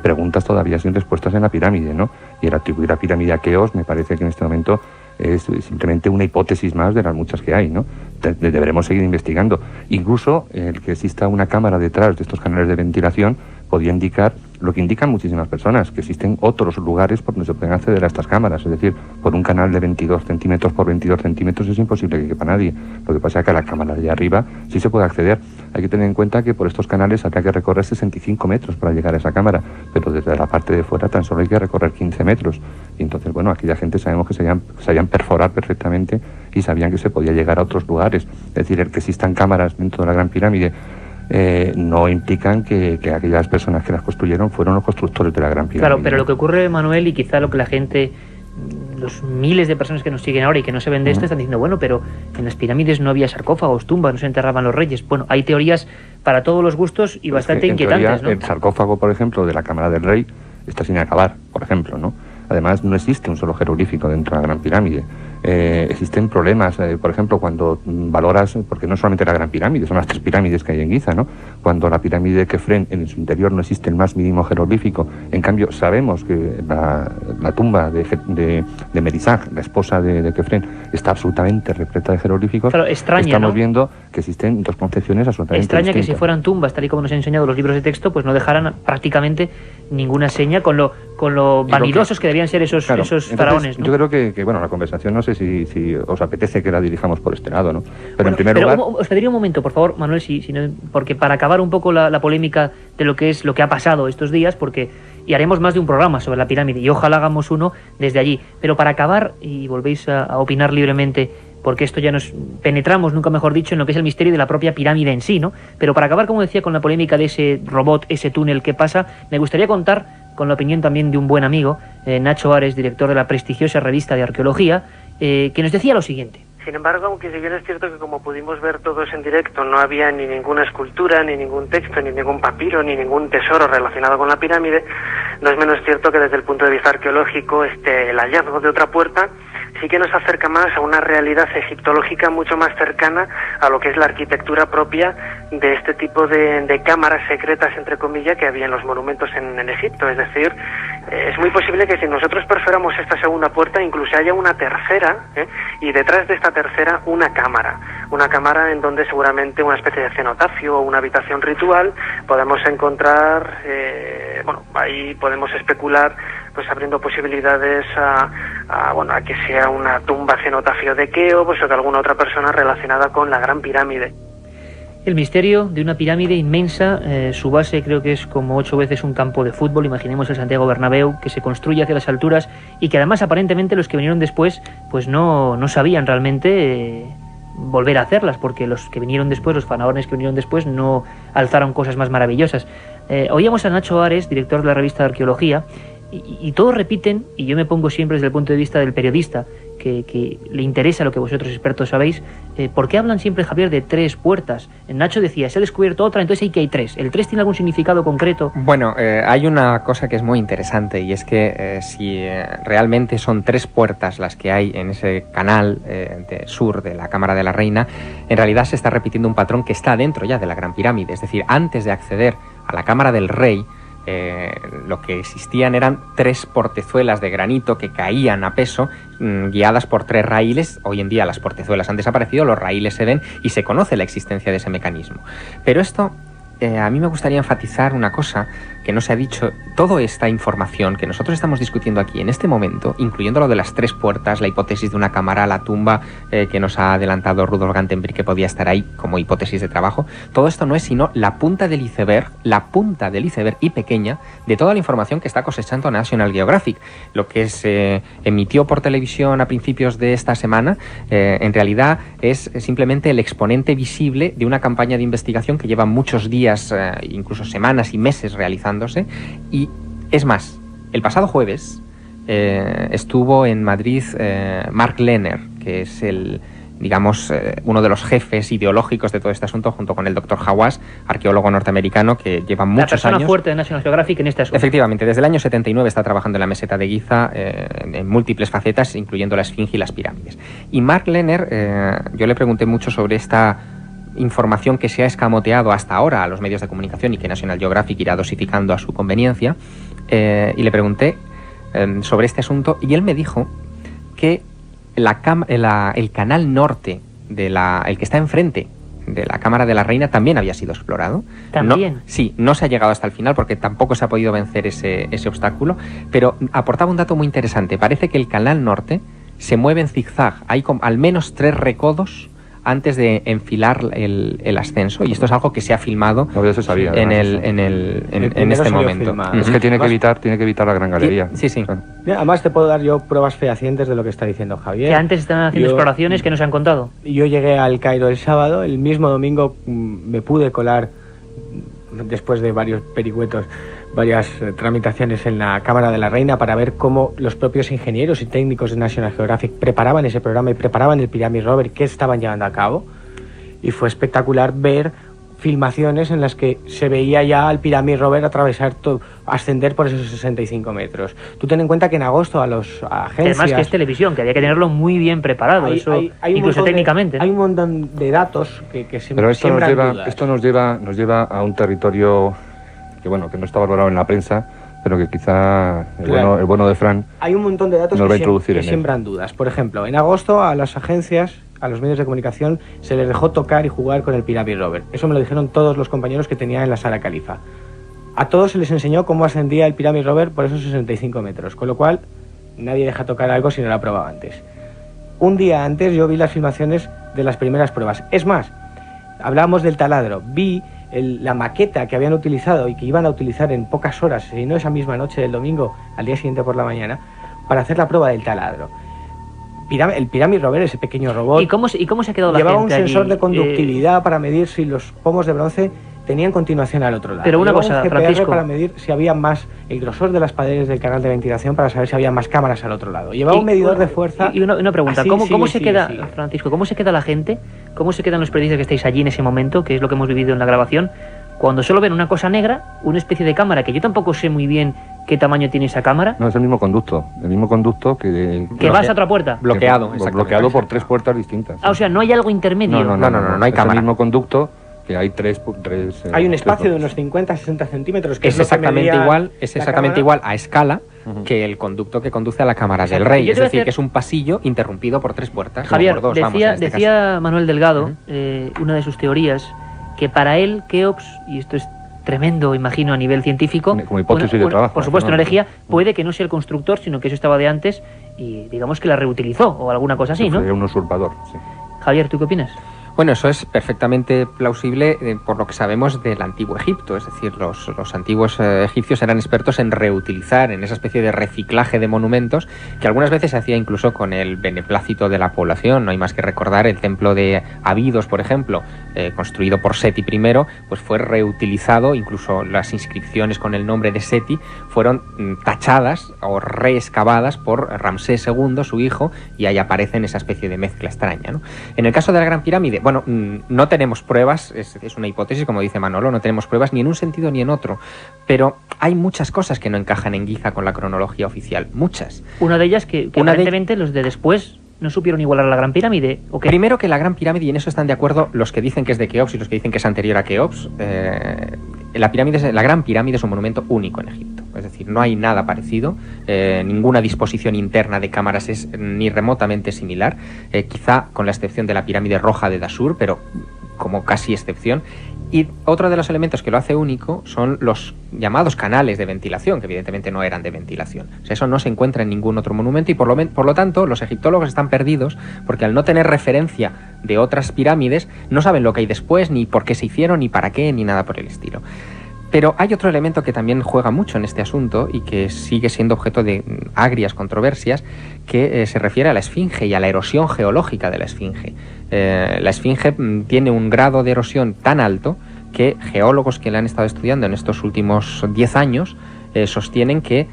preguntas todavía sin respuestas en la pirámide, ¿no? Y el atribuir la pirámide a Keops me parece que en este momento es simplemente una hipótesis más de las muchas que hay, ¿no? Deberemos seguir investigando. Incluso el que exista una cámara detrás de estos canales de ventilación podría indicar lo que indican muchísimas personas, que existen otros lugares por donde se pueden acceder a estas cámaras. Es decir, por un canal de 22 centímetros por 22 centímetros es imposible que quepa nadie. Lo que pasa es que a la cámara de arriba sí se puede acceder. Hay que tener en cuenta que por estos canales habría que recorrer 65 metros para llegar a esa cámara, pero desde la parte de fuera tan solo hay que recorrer 15 metros. Y entonces, bueno, aquella gente sabemos que sabían perforar perfectamente y sabían que se podía llegar a otros lugares. Es decir, el que existan cámaras dentro de la Gran Pirámide no implican que aquellas personas que las construyeron fueron los constructores de la Gran Pirámide. Claro, pero lo que ocurre, Manuel, y quizá lo que la gente, los miles de personas que nos siguen ahora y que no se ven de esto, están diciendo, bueno, pero en las pirámides no había sarcófagos, tumbas, no se enterraban los reyes. Bueno, hay teorías para todos los gustos y bastante inquietantes, teoría, ¿no? El sarcófago, por ejemplo, de la Cámara del Rey está sin acabar, por ejemplo, ¿no? Además, no existe un solo jeroglífico dentro de la Gran Pirámide. Existen problemas, por ejemplo, cuando valoras, porque no solamente la Gran Pirámide, son las 3 pirámides que hay en Giza, ¿no? Cuando la pirámide de Kefren, en su interior no existe el más mínimo jeroglífico. En cambio, sabemos que la tumba de Merizag, la esposa de Kefren, está absolutamente repleta de jeroglíficos. Claro, extraña, estamos ¿no? viendo que existen dos concepciones absolutamente extraña distintas. Que si fueran tumbas, tal y como nos han enseñado los libros de texto, pues no dejaran prácticamente ninguna seña con lo vanidosos que debían ser esos faraones, ¿no? Yo creo que bueno, la conversación, no sé si os apetece que la dirijamos por este lado, ¿no? Pero en primer lugar... Os pediría un momento, por favor, Manuel, porque para acabar un poco la polémica de lo que ha pasado estos días, porque y haremos más de un programa sobre la pirámide, y ojalá hagamos uno desde allí. Pero para acabar, y volvéis a opinar libremente, porque esto ya nos penetramos, nunca mejor dicho, en lo que es el misterio de la propia pirámide en sí, ¿no? Pero para acabar, como decía, con la polémica de ese robot, ese túnel que pasa, me gustaría contar con la opinión también de un buen amigo, Nacho Ares, director de la prestigiosa revista de arqueología, que nos decía lo siguiente. Sin embargo, aunque si bien es cierto que como pudimos ver todos en directo, no había ni ninguna escultura, ni ningún texto, ni ningún papiro, ni ningún tesoro relacionado con la pirámide, no es menos cierto que desde el punto de vista arqueológico el hallazgo de otra puerta sí que nos acerca más a una realidad egiptológica mucho más cercana a lo que es la arquitectura propia de este tipo de cámaras secretas, entre comillas, que había en los monumentos en Egipto. Es decir, es muy posible que si nosotros perforamos esta segunda puerta incluso haya una tercera, y detrás de esta tercera una cámara en donde seguramente una especie de cenotafio o una habitación ritual podemos encontrar, ahí podemos especular, pues abriendo posibilidades a que sea una tumba cenotafio de Keops o de alguna otra persona relacionada con la Gran Pirámide. El misterio de una pirámide inmensa, su base creo que es como 8 veces un campo de fútbol, imaginemos el Santiago Bernabéu, que se construye hacia las alturas y que además aparentemente los que vinieron después pues no sabían realmente volver a hacerlas, porque los que vinieron después, los faraones que vinieron después, no alzaron cosas más maravillosas. Oíamos a Nacho Ares, director de la revista de arqueología, y todos repiten, y yo me pongo siempre desde el punto de vista del periodista, que le interesa lo que vosotros expertos sabéis, ¿por qué hablan siempre, Javier, de 3 puertas? Nacho decía, se ha descubierto otra, entonces hay 3. ¿El 3 tiene algún significado concreto? Bueno, hay una cosa que es muy interesante, y es que si realmente son 3 puertas las que hay en ese canal sur de la Cámara de la Reina, en realidad se está repitiendo un patrón que está dentro ya de la Gran Pirámide. Es decir, antes de acceder a la Cámara del Rey, lo que existían eran 3 portezuelas de granito que caían a peso, guiadas por 3 raíles. Hoy en día las portezuelas han desaparecido, los raíles se ven y se conoce la existencia de ese mecanismo. Pero esto, a mí me gustaría enfatizar una cosa que no se ha dicho. Toda esta información que nosotros estamos discutiendo aquí en este momento, incluyendo lo de las 3 puertas, la hipótesis de una cámara, la tumba que nos ha adelantado Rudolf Gantenbrink, que podía estar ahí como hipótesis de trabajo, todo esto no es sino la punta del iceberg y pequeña de toda la información que está cosechando National Geographic. Lo que se emitió por televisión a principios de esta semana, en realidad es simplemente el exponente visible de una campaña de investigación que lleva muchos días, incluso semanas y meses realizándose. Y es más, el pasado jueves estuvo en Madrid Mark Lehner, que es uno de los jefes ideológicos de todo este asunto, junto con el Dr. Hawass, arqueólogo norteamericano que lleva muchos años... La persona fuerte de National Geographic en este asunto. Efectivamente, desde el año 79 está trabajando en la meseta de Giza en múltiples facetas, incluyendo la Esfinge y las pirámides. Y Mark Lehner, yo le pregunté mucho sobre esta información que se ha escamoteado hasta ahora a los medios de comunicación y que National Geographic irá dosificando a su conveniencia, y le pregunté sobre este asunto, y él me dijo que el canal norte, el que está enfrente de la Cámara de la Reina, también había sido explorado. ¿También? No se ha llegado hasta el final porque tampoco se ha podido vencer ese obstáculo, pero aportaba un dato muy interesante. Parece que el canal norte se mueve en zigzag. Hay al menos 3 recodos antes de enfilar el ascenso, y esto es algo que se ha filmado en este momento. Es que tiene que evitar la Gran Galería. Sí. Además te puedo dar yo pruebas fehacientes de lo que está diciendo Javier. Que antes estaban haciendo exploraciones que nos han contado. Yo llegué al Cairo el sábado, el mismo domingo me pude colar, después de varios pericuetos, varias tramitaciones en la Cámara de la Reina, para ver cómo los propios ingenieros y técnicos de National Geographic preparaban ese programa y preparaban el Pyramid Rover que estaban llevando a cabo. Y fue espectacular ver filmaciones en las que se veía ya al Pyramid Rover ascender por esos 65 metros. Tú ten en cuenta que en agosto a las agencias... Además que es televisión, que había que tenerlo muy bien preparado, incluso técnicamente. Hay un montón de datos que se... Pero esto nos lleva a un territorio que no está valorado en la prensa, pero que quizá el bueno de Fran hay un montón de datos nos va a introducir que siembran dudas. Por ejemplo, en agosto a las agencias, a los medios de comunicación, se les dejó tocar y jugar con el Pyramid Rover. Eso me lo dijeron todos los compañeros que tenía en la sala Califa. A todos se les enseñó cómo ascendía el Pyramid Rover por esos 65 metros, con lo cual nadie deja tocar algo si no lo ha probado antes. Un día antes yo vi las filmaciones de las primeras pruebas. Es más, hablábamos del taladro. Vi la maqueta que habían utilizado y que iban a utilizar en pocas horas, si no esa misma noche del domingo, al día siguiente por la mañana, para hacer la prueba del taladro. El Pyramid Rover, ese pequeño robot, ¿Y cómo se ha quedado la llevaba gente un sensor allí? de conductividad para medir si los pomos de bronce tenían continuación al otro lado. Pero una Llevaba cosa, un GPR Francisco, para medir si había más, el grosor de las paredes del canal de ventilación, para saber si había más cámaras al otro lado. Llevaba un medidor de fuerza. Y una pregunta, Así, ¿cómo se sigue, queda, sigue. Francisco, cómo se queda la gente, cómo se quedan los periodistas que estáis allí en ese momento, que es lo que hemos vivido en la grabación, cuando solo ven una cosa negra, una especie de cámara, que yo tampoco sé muy bien qué tamaño tiene esa cámara? No, es el mismo conducto que vas a otra puerta. bloqueado por 3 puertas distintas. Ah, o sea, no hay algo intermedio. No hay cámara. Es el mismo conducto que hay tres hay un espacio de unos 50-60 centímetros que es exactamente igual a escala que el conducto que conduce a la cámara del rey. Es decir, que es un pasillo interrumpido por 3 puertas. Javier, por 2, decía Manuel Delgado, una de sus teorías, que para él Keops, y esto es tremendo, imagino, a nivel científico, como hipótesis de trabajo, por supuesto, una herejía, puede que no sea el constructor, sino que eso estaba de antes y digamos que la reutilizó o alguna cosa así, ¿no? Fue un usurpador, sí. Javier, ¿tú qué opinas? Bueno, eso es perfectamente plausible por lo que sabemos del antiguo Egipto, es decir, los antiguos egipcios eran expertos en reutilizar, en esa especie de reciclaje de monumentos, que algunas veces se hacía incluso con el beneplácito de la población. No hay más que recordar el templo de Abidos, por ejemplo, construido por Seti I, pues fue reutilizado, incluso las inscripciones con el nombre de Seti fueron tachadas o reexcavadas por Ramsés II, su hijo, y ahí aparecen esa especie de mezcla extraña, ¿no? En el caso de la Gran Pirámide, bueno, no tenemos pruebas, es una hipótesis, como dice Manolo, no tenemos pruebas ni en un sentido ni en otro, pero hay muchas cosas que no encajan en Giza con la cronología oficial, muchas. Una de ellas que aparentemente los de después no supieron igualar a la Gran Pirámide, ¿o qué? Primero que la Gran Pirámide, y en eso están de acuerdo los que dicen que es de Keops y los que dicen que es anterior a Keops, la Gran Pirámide es un monumento único en Egipto, es decir, no hay nada parecido, ninguna disposición interna de cámaras es ni remotamente similar, quizá con la excepción de la pirámide roja de Dashur, pero como casi excepción. Y otro de los elementos que lo hace único son los llamados canales de ventilación, que evidentemente no eran de ventilación. O sea, eso no se encuentra en ningún otro monumento y por lo tanto los egiptólogos están perdidos porque al no tener referencia de otras pirámides no saben lo que hay después, ni por qué se hicieron, ni para qué, ni nada por el estilo. Pero hay otro elemento que también juega mucho en este asunto y que sigue siendo objeto de agrias controversias, que se refiere a la Esfinge y a la erosión geológica de la Esfinge. La Esfinge tiene un grado de erosión tan alto que geólogos que la han estado estudiando en estos últimos 10 años sostienen que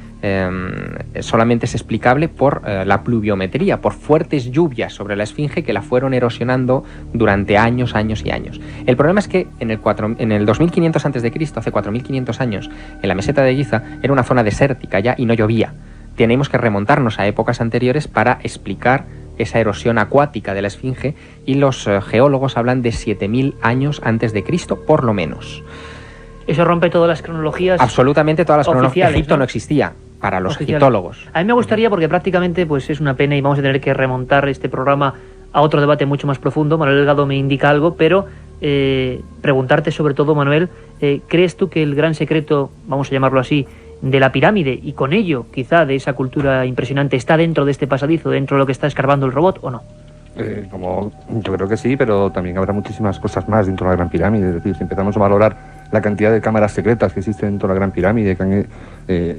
solamente es explicable por la pluviometría, por fuertes lluvias sobre la Esfinge que la fueron erosionando durante años y años. El problema es que en el 2500 a.C., hace 4500 años, en la meseta de Giza era una zona desértica ya y no llovía. Tenemos que remontarnos a épocas anteriores para explicar esa erosión acuática de la Esfinge y los geólogos hablan de 7000 años antes de Cristo, por lo menos. Eso rompe todas las cronologías. Absolutamente todas las cronologías. Egipto ¿no? No existía para los oficiales. egiptólogos. A mí me gustaría, porque prácticamente pues es una pena y vamos a tener que remontar este programa a otro debate mucho más profundo. Manuel Delgado me indica algo, pero preguntarte sobre todo, Manuel, ¿crees tú que el gran secreto, vamos a llamarlo así, de la pirámide y con ello quizá de esa cultura impresionante está dentro de este pasadizo, dentro de lo que está escarbando el robot o no? Yo creo que sí, pero también habrá muchísimas cosas más dentro de la Gran Pirámide. Es decir, si empezamos a valorar la cantidad de cámaras secretas que existen dentro de la Gran Pirámide, que han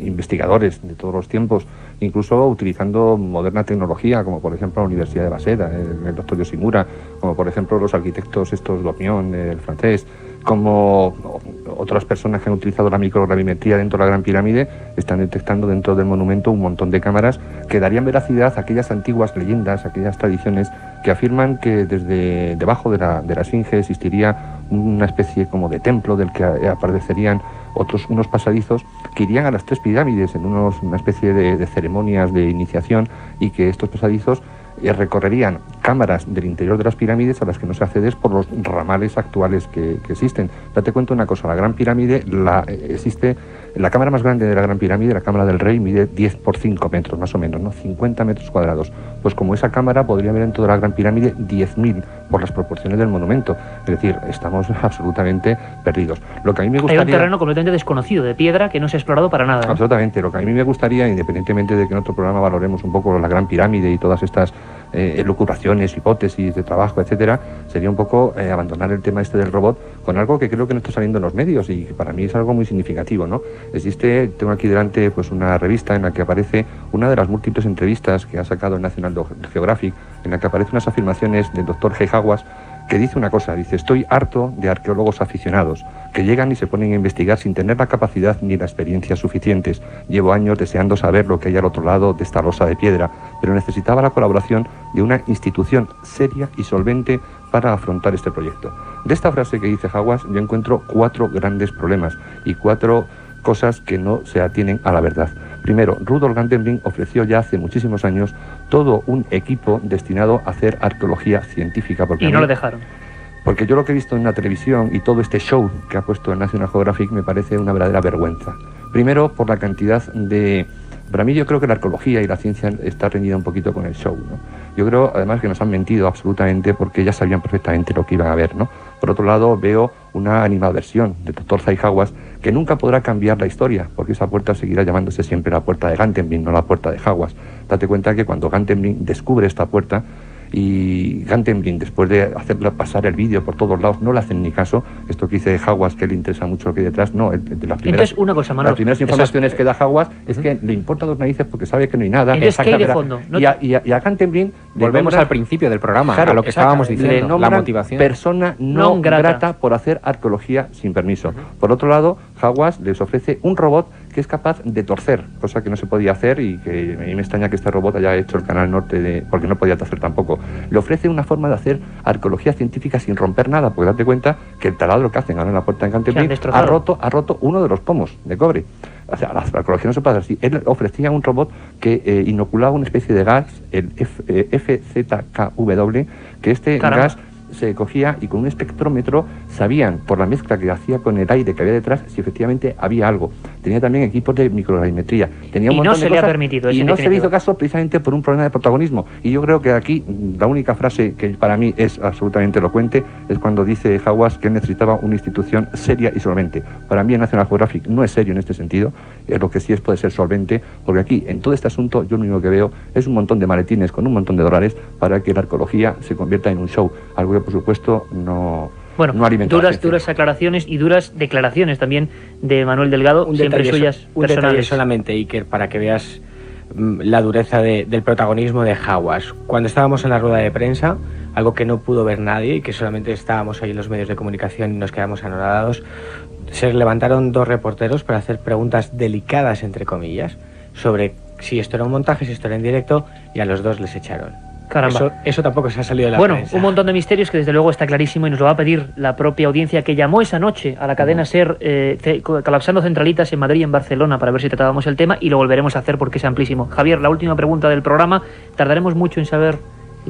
investigadores de todos los tiempos, incluso utilizando moderna tecnología, como por ejemplo la Universidad de Waseda, el doctor Yoshimura, como por ejemplo los arquitectos Lopion, el francés, como otras personas que han utilizado la microgravimetría dentro de la Gran Pirámide, están detectando dentro del monumento un montón de cámaras que darían veracidad a aquellas antiguas leyendas, a aquellas tradiciones que afirman que desde debajo de la Esfinge existiría una especie como de templo del que aparecerían unos pasadizos que irían a las 3 pirámides en una especie de ceremonias de iniciación, y que estos pasadizos recorrerían cámaras del interior de las pirámides a las que no se accede por los ramales actuales que existen. Date cuenta una cosa, la Gran Pirámide, la cámara más grande de la Gran Pirámide, la Cámara del Rey, mide 10 por 5 metros más o menos, ¿no? 50 metros cuadrados. Pues como esa cámara podría haber en toda la Gran Pirámide 10.000 por las proporciones del monumento. Es decir, estamos absolutamente perdidos. Lo que a mí me gustaría... Hay un terreno completamente desconocido, de piedra, que no se ha explorado para nada, ¿no? Absolutamente. Lo que a mí me gustaría, independientemente de que en otro programa valoremos un poco la Gran Pirámide y todas estas elucubraciones, hipótesis de trabajo, etcétera, sería un poco abandonar el tema este del robot con algo que creo que no está saliendo en los medios y que para mí es algo muy significativo, ¿no? Tengo aquí delante pues una revista en la que aparece una de las múltiples entrevistas que ha sacado el National Geographic, en la que aparecen unas afirmaciones del doctor G. Hawass, que dice una cosa, dice: estoy harto de arqueólogos aficionados que llegan y se ponen a investigar sin tener la capacidad ni la experiencia suficientes. Llevo años deseando saber lo que hay al otro lado de esta losa de piedra, pero necesitaba la colaboración de una institución seria y solvente para afrontar este proyecto. De esta frase que dice Hawass yo encuentro 4 grandes problemas y 4 cosas que no se atienen a la verdad. Primero, Rudolf Gantenbrink ofreció ya hace muchísimos años todo un equipo destinado a hacer arqueología científica. Y no le dejaron. Porque yo lo que he visto en la televisión y todo este show que ha puesto el National Geographic me parece una verdadera vergüenza. Primero, por la cantidad de... Para mí yo creo que la arqueología y la ciencia está reñida un poquito con el show, ¿no? Yo creo además que nos han mentido absolutamente porque ya sabían perfectamente lo que iban a ver, ¿no? Por otro lado, veo una animadversión del doctor Zay Hawass que nunca podrá cambiar la historia, porque esa puerta seguirá llamándose siempre la puerta de Gantenbrink, no la puerta de Hawass. Date cuenta que cuando Gantenbrink descubre esta puerta, y Gantenbrink, después de hacerla pasar el vídeo por todos lados, no le hacen ni caso. Esto que dice Hawass, que le interesa mucho lo que hay detrás, no, de las primeras, entonces, una cosa, Manolo, las primeras informaciones que da Hawass es que le importa 2 narices porque sabe que no hay nada. Entonces, ¿qué hay de fondo? ¿No? Y a Gantenbrink volvemos al principio del programa, claro, a lo que estábamos diciendo, la motivación. Persona no grata por hacer arqueología sin permiso. Por otro lado, Hawass les ofrece un robot que es capaz de torcer, cosa que no se podía hacer y que a mí me extraña que este robot haya hecho el Canal Norte, porque no podía torcer tampoco. Le ofrece una forma de hacer arqueología científica sin romper nada, porque date cuenta que el taladro que hacen ahora en la puerta de Gantenbrink ha roto uno de los pomos de cobre. O sea, la arqueología no se puede hacer así. Él ofrecía un robot que inoculaba una especie de gas, el FZKW, que este gas se cogía y con un espectrómetro sabían, por la mezcla que hacía con el aire que había detrás, si efectivamente había algo. Tenía también equipos de microgravimetría. Tenía un montón de cosas, le ha permitido. Y no se le hizo caso precisamente por un problema de protagonismo. Y yo creo que aquí la única frase que para mí es absolutamente elocuente es cuando dice Hawass que él necesitaba una institución seria y solvente. Para mí el National Geographic no es serio en este sentido, lo que sí puede ser solvente, porque aquí en todo este asunto yo lo único que veo es un montón de maletines con un montón de dólares para que la arqueología se convierta en un show, algo que por supuesto no alimenta. Duras aclaraciones y duras declaraciones también de Manuel Delgado, siempre suyas personales. Solamente, Iker, para que veas la dureza del protagonismo de Hawass. Cuando estábamos en la rueda de prensa, algo que no pudo ver nadie y que solamente estábamos ahí en los medios de comunicación y nos quedamos anonadados, se levantaron 2 reporteros para hacer preguntas delicadas, entre comillas, sobre si esto era un montaje, si esto era en directo, y a los 2 les echaron. Caramba. Eso tampoco se ha salido de la prensa. Bueno, un montón de misterios que desde luego está clarísimo y nos lo va a pedir la propia audiencia que llamó esa noche a la cadena SER colapsando centralitas en Madrid y en Barcelona para ver si tratábamos el tema, y lo volveremos a hacer porque es amplísimo. Javier, la última pregunta del programa. Tardaremos mucho en saber,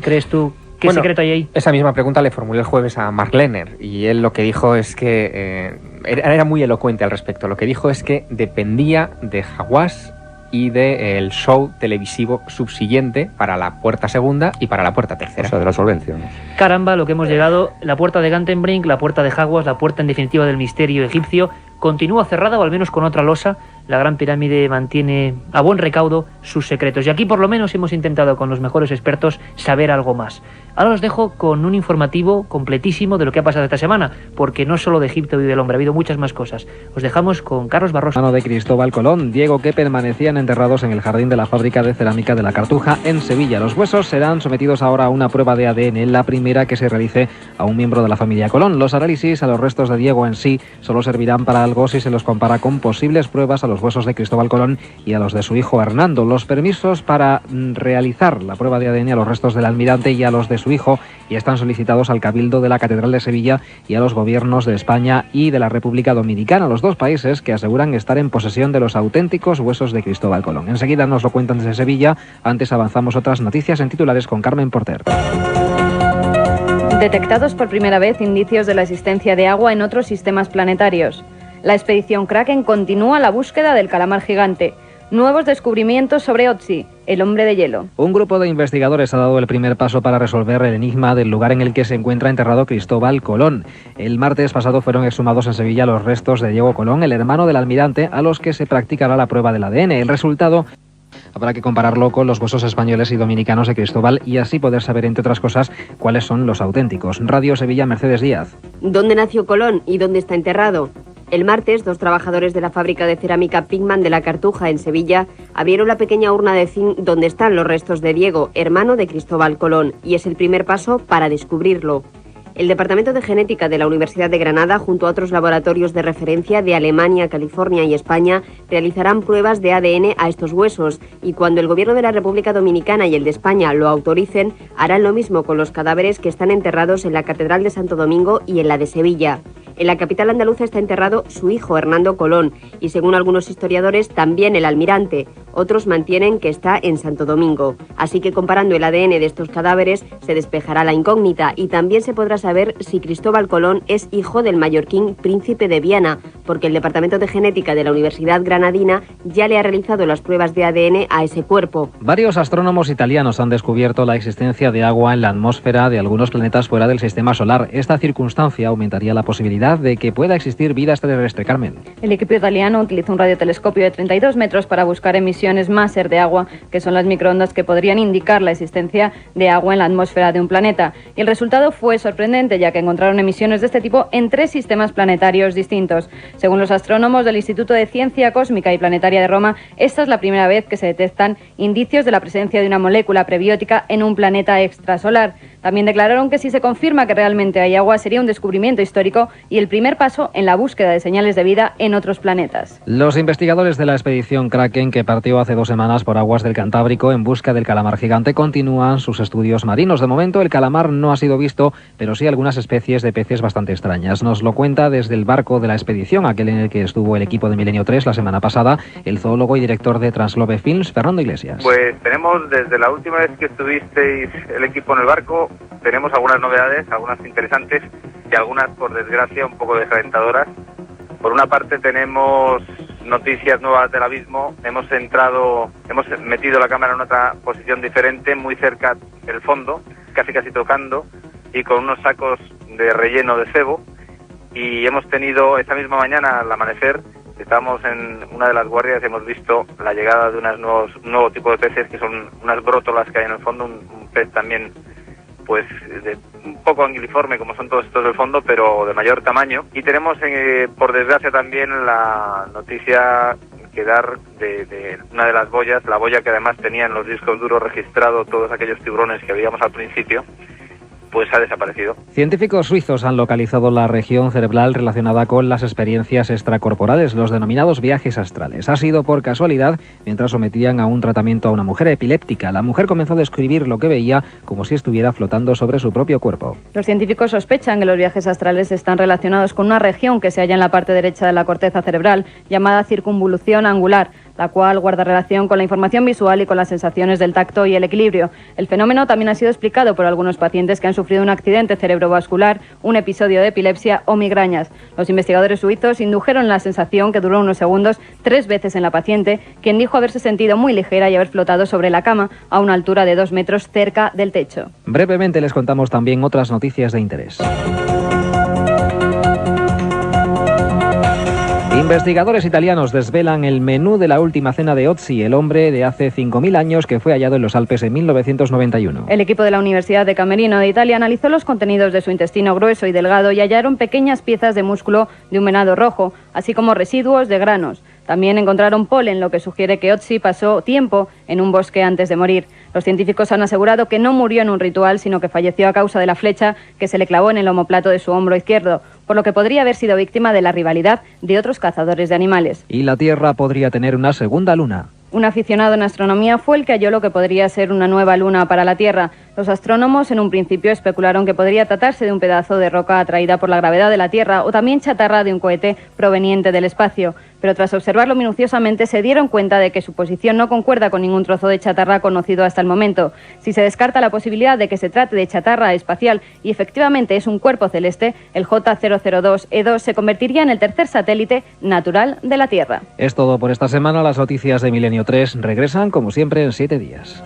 ¿crees tú, qué secreto hay ahí? Esa misma pregunta le formulé el jueves a Mark Lehner y él lo que dijo es que era muy elocuente al respecto. Lo que dijo es que dependía de Hawass y del show televisivo subsiguiente para la puerta segunda y para la puerta tercera. O sea, de la solvencia, ¿no? Caramba, lo que hemos llegado, la puerta de Gantenbrink, la puerta de Hawass, la puerta en definitiva del misterio egipcio, continúa cerrada o al menos con otra losa. La Gran Pirámide mantiene a buen recaudo sus secretos. Y aquí por lo menos hemos intentado con los mejores expertos saber algo más. Ahora os dejo con un informativo completísimo de lo que ha pasado esta semana, porque no solo de Egipto vive el hombre, ha habido muchas más cosas. Os dejamos con Carlos Barroso. Mano de Cristóbal Colón, Diego, que permanecían enterrados en el jardín de la fábrica de cerámica de la Cartuja en Sevilla. Los huesos serán sometidos ahora a una prueba de ADN, la primera que se realice a un miembro de la familia Colón. Los análisis a los restos de Diego en sí solo servirán para algo si se los compara con posibles pruebas a los huesos de Cristóbal Colón y a los de su hijo Hernando. Los permisos para realizar la prueba de ADN a los restos del almirante y a los de su hijo ya están solicitados al Cabildo de la Catedral de Sevilla y a los gobiernos de España y de la República Dominicana, los 2 países que aseguran estar en posesión de los auténticos huesos de Cristóbal Colón. Enseguida nos lo cuentan desde Sevilla. Antes avanzamos otras noticias en titulares con Carmen Porter. Detectados por primera vez indicios de la existencia de agua en otros sistemas planetarios. La expedición Kraken continúa la búsqueda del calamar gigante. Nuevos descubrimientos sobre Otzi, el hombre de hielo. Un grupo de investigadores ha dado el primer paso para resolver el enigma del lugar en el que se encuentra enterrado Cristóbal Colón. El martes pasado fueron exhumados en Sevilla los restos de Diego Colón, el hermano del almirante, a los que se practicará la prueba del ADN. El resultado habrá que compararlo con los huesos españoles y dominicanos de Cristóbal y así poder saber, entre otras cosas, cuáles son los auténticos. Radio Sevilla, Mercedes Díaz. ¿Dónde nació Colón y dónde está enterrado? El martes, 2 trabajadores de la fábrica de cerámica Pigman de la Cartuja, en Sevilla, abrieron la pequeña urna de zinc donde están los restos de Diego, hermano de Cristóbal Colón, y es el primer paso para descubrirlo. El Departamento de Genética de la Universidad de Granada, junto a otros laboratorios de referencia de Alemania, California y España, realizarán pruebas de ADN a estos huesos y cuando el Gobierno de la República Dominicana y el de España lo autoricen, harán lo mismo con los cadáveres que están enterrados en la Catedral de Santo Domingo y en la de Sevilla. En la capital andaluza está enterrado su hijo, Hernando Colón, y según algunos historiadores, también el almirante. Otros mantienen que está en Santo Domingo. Así que comparando el ADN de estos cadáveres, se despejará la incógnita y también se podrá saber si Cristóbal Colón es hijo del mallorquín príncipe de Viana, porque el Departamento de Genética de la Universidad Granadina ya le ha realizado las pruebas de ADN a ese cuerpo. Varios astrónomos italianos han descubierto la existencia de agua en la atmósfera de algunos planetas fuera del sistema solar. Esta circunstancia aumentaría la posibilidad de que pueda existir vida extraterrestre. Carmen. El equipo italiano utilizó un radiotelescopio de 32 metros para buscar emisiones Maser de agua, que son las microondas que podrían indicar la existencia de agua en la atmósfera de un planeta. Y el resultado fue sorprendente, ya que encontraron emisiones de este tipo en 3 sistemas planetarios distintos. Según los astrónomos del Instituto de Ciencia Cósmica y Planetaria de Roma, esta es la primera vez que se detectan indicios de la presencia de una molécula prebiótica en un planeta extrasolar. También declararon que si se confirma que realmente hay agua, sería un descubrimiento histórico y el primer paso en la búsqueda de señales de vida en otros planetas. Los investigadores de la expedición Kraken, que partió hace 2 semanas por aguas del Cantábrico en busca del calamar gigante, continúan sus estudios marinos. De momento, el calamar no ha sido visto, pero sí algunas especies de peces bastante extrañas. Nos lo cuenta desde el barco de la expedición, aquel en el que estuvo el equipo de Milenio 3 la semana pasada, el zoólogo y director de Translobe Films, Fernando Iglesias. Pues tenemos, desde la última vez que estuvisteis el equipo en el barco, tenemos algunas novedades, algunas interesantes y algunas, por desgracia, un poco desalentadoras. Por una parte tenemos noticias nuevas del abismo, hemos metido la cámara en otra posición diferente, muy cerca del fondo, casi tocando, y con unos sacos de relleno de cebo, y hemos tenido esta misma mañana al amanecer, estamos en una de las guardias y hemos visto la llegada de un nuevo tipo de peces que son unas brótolas que hay en el fondo, un pez también pues un poco anguiliforme como son todos estos del fondo, pero de mayor tamaño. Y tenemos, por desgracia, también la noticia que dar de una de las boyas, la boya que además tenía en los discos duros registrado todos aquellos tiburones que veíamos al principio, pues ha desaparecido. Científicos suizos han localizado la región cerebral relacionada con las experiencias extracorporales, los denominados viajes astrales. Ha sido por casualidad mientras sometían a un tratamiento a una mujer epiléptica. La mujer comenzó a describir lo que veía como si estuviera flotando sobre su propio cuerpo. Los científicos sospechan que los viajes astrales están relacionados con una región que se halla en la parte derecha de la corteza cerebral, llamada circunvolución angular, la cual guarda relación con la información visual y con las sensaciones del tacto y el equilibrio. El fenómeno también ha sido explicado por algunos pacientes que han sufrido un accidente cerebrovascular, un episodio de epilepsia o migrañas. Los investigadores suizos indujeron la sensación, que duró unos segundos, 3 veces en la paciente, quien dijo haberse sentido muy ligera y haber flotado sobre la cama a una altura de 2 metros cerca del techo. Brevemente les contamos también otras noticias de interés. Investigadores italianos desvelan el menú de la última cena de Ötzi, el hombre de hace 5.000 años que fue hallado en los Alpes en 1991. El equipo de la Universidad de Camerino de Italia analizó los contenidos de su intestino grueso y delgado y hallaron pequeñas piezas de músculo de un venado rojo, así como residuos de granos. También encontraron polen, lo que sugiere que Ötzi pasó tiempo en un bosque antes de morir. Los científicos han asegurado que no murió en un ritual, sino que falleció a causa de la flecha que se le clavó en el omoplato de su hombro izquierdo, por lo que podría haber sido víctima de la rivalidad de otros cazadores de animales. Y la Tierra podría tener una segunda luna. Un aficionado en astronomía fue el que halló lo que podría ser una nueva luna para la Tierra. Los astrónomos en un principio especularon que podría tratarse de un pedazo de roca atraída por la gravedad de la Tierra o también chatarra de un cohete proveniente del espacio. Pero tras observarlo minuciosamente se dieron cuenta de que su posición no concuerda con ningún trozo de chatarra conocido hasta el momento. Si se descarta la posibilidad de que se trate de chatarra espacial y efectivamente es un cuerpo celeste, el J002E2 se convertiría en el tercer satélite natural de la Tierra. Es todo por esta semana. Las noticias de Milenio 3 regresan como siempre en 7 días.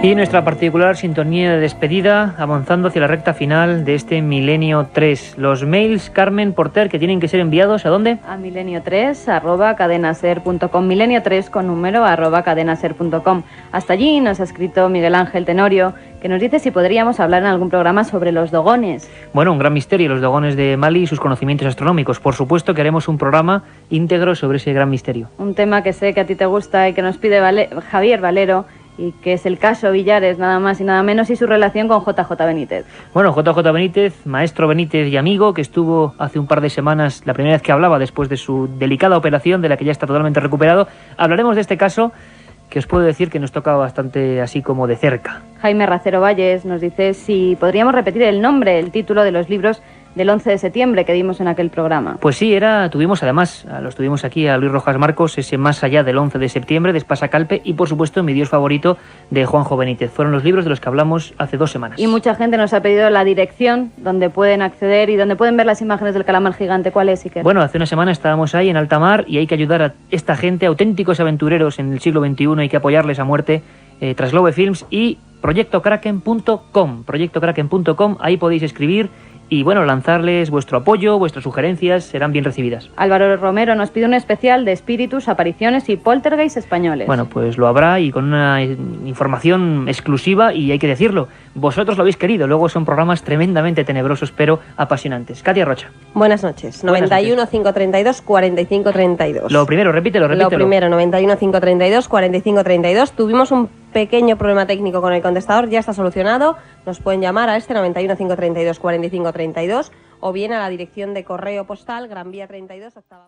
Y nuestra particular sintonía de despedida, avanzando hacia la recta final de este Milenio 3. Los mails, Carmen Porter, que tienen que ser enviados, ¿a dónde? A milenio3@cadenaser.com, milenio3 con número @cadenaser.com. Hasta allí nos ha escrito Miguel Ángel Tenorio, que nos dice si podríamos hablar en algún programa sobre los dogones. Bueno, un gran misterio, los dogones de Mali y sus conocimientos astronómicos. Por supuesto que haremos un programa íntegro sobre ese gran misterio. Un tema que sé que a ti te gusta y que nos pide Javier Valero, y que es el caso Villares, nada más y nada menos, y su relación con JJ Benítez. Bueno, JJ Benítez, maestro Benítez y amigo, que estuvo hace un par de semanas, la primera vez que hablaba después de su delicada operación, de la que ya está totalmente recuperado. Hablaremos de este caso, que os puedo decir que nos toca bastante así como de cerca. Jaime Racero Valles nos dice si podríamos repetir el nombre, el título de los libros del 11 de septiembre que dimos en aquel programa. Pues sí, tuvimos aquí a Luis Rojas Marcos, ese Más allá del 11 de septiembre de Espasa Calpe, y por supuesto Mi Dios favorito de Juanjo Benítez. Fueron los libros de los que hablamos hace 2 semanas. Y mucha gente nos ha pedido la dirección donde pueden acceder y donde pueden ver las imágenes del calamar gigante. ¿Cuál es, Iker? Bueno, hace una semana estábamos ahí en alta mar y hay que ayudar a esta gente, auténticos aventureros en el siglo XXI, hay que apoyarles a muerte. Traslobe Films y proyectokraken.com, ahí podéis escribir y bueno, lanzarles vuestro apoyo, vuestras sugerencias serán bien recibidas. Álvaro Romero nos pide un especial de espíritus, apariciones y poltergeist españoles. Bueno, pues lo habrá y con una información exclusiva, y hay que decirlo, vosotros lo habéis querido, luego son programas tremendamente tenebrosos pero apasionantes. Katia Rocha. Buenas noches. 91 532 45 32. Lo primero, repítelo. Lo primero, 91 532 45 32. Tuvimos un pequeño problema técnico con el contestador, ya está solucionado. Nos pueden llamar a este 91 532 45 32 o bien a la dirección de correo postal Gran Vía 32, octava.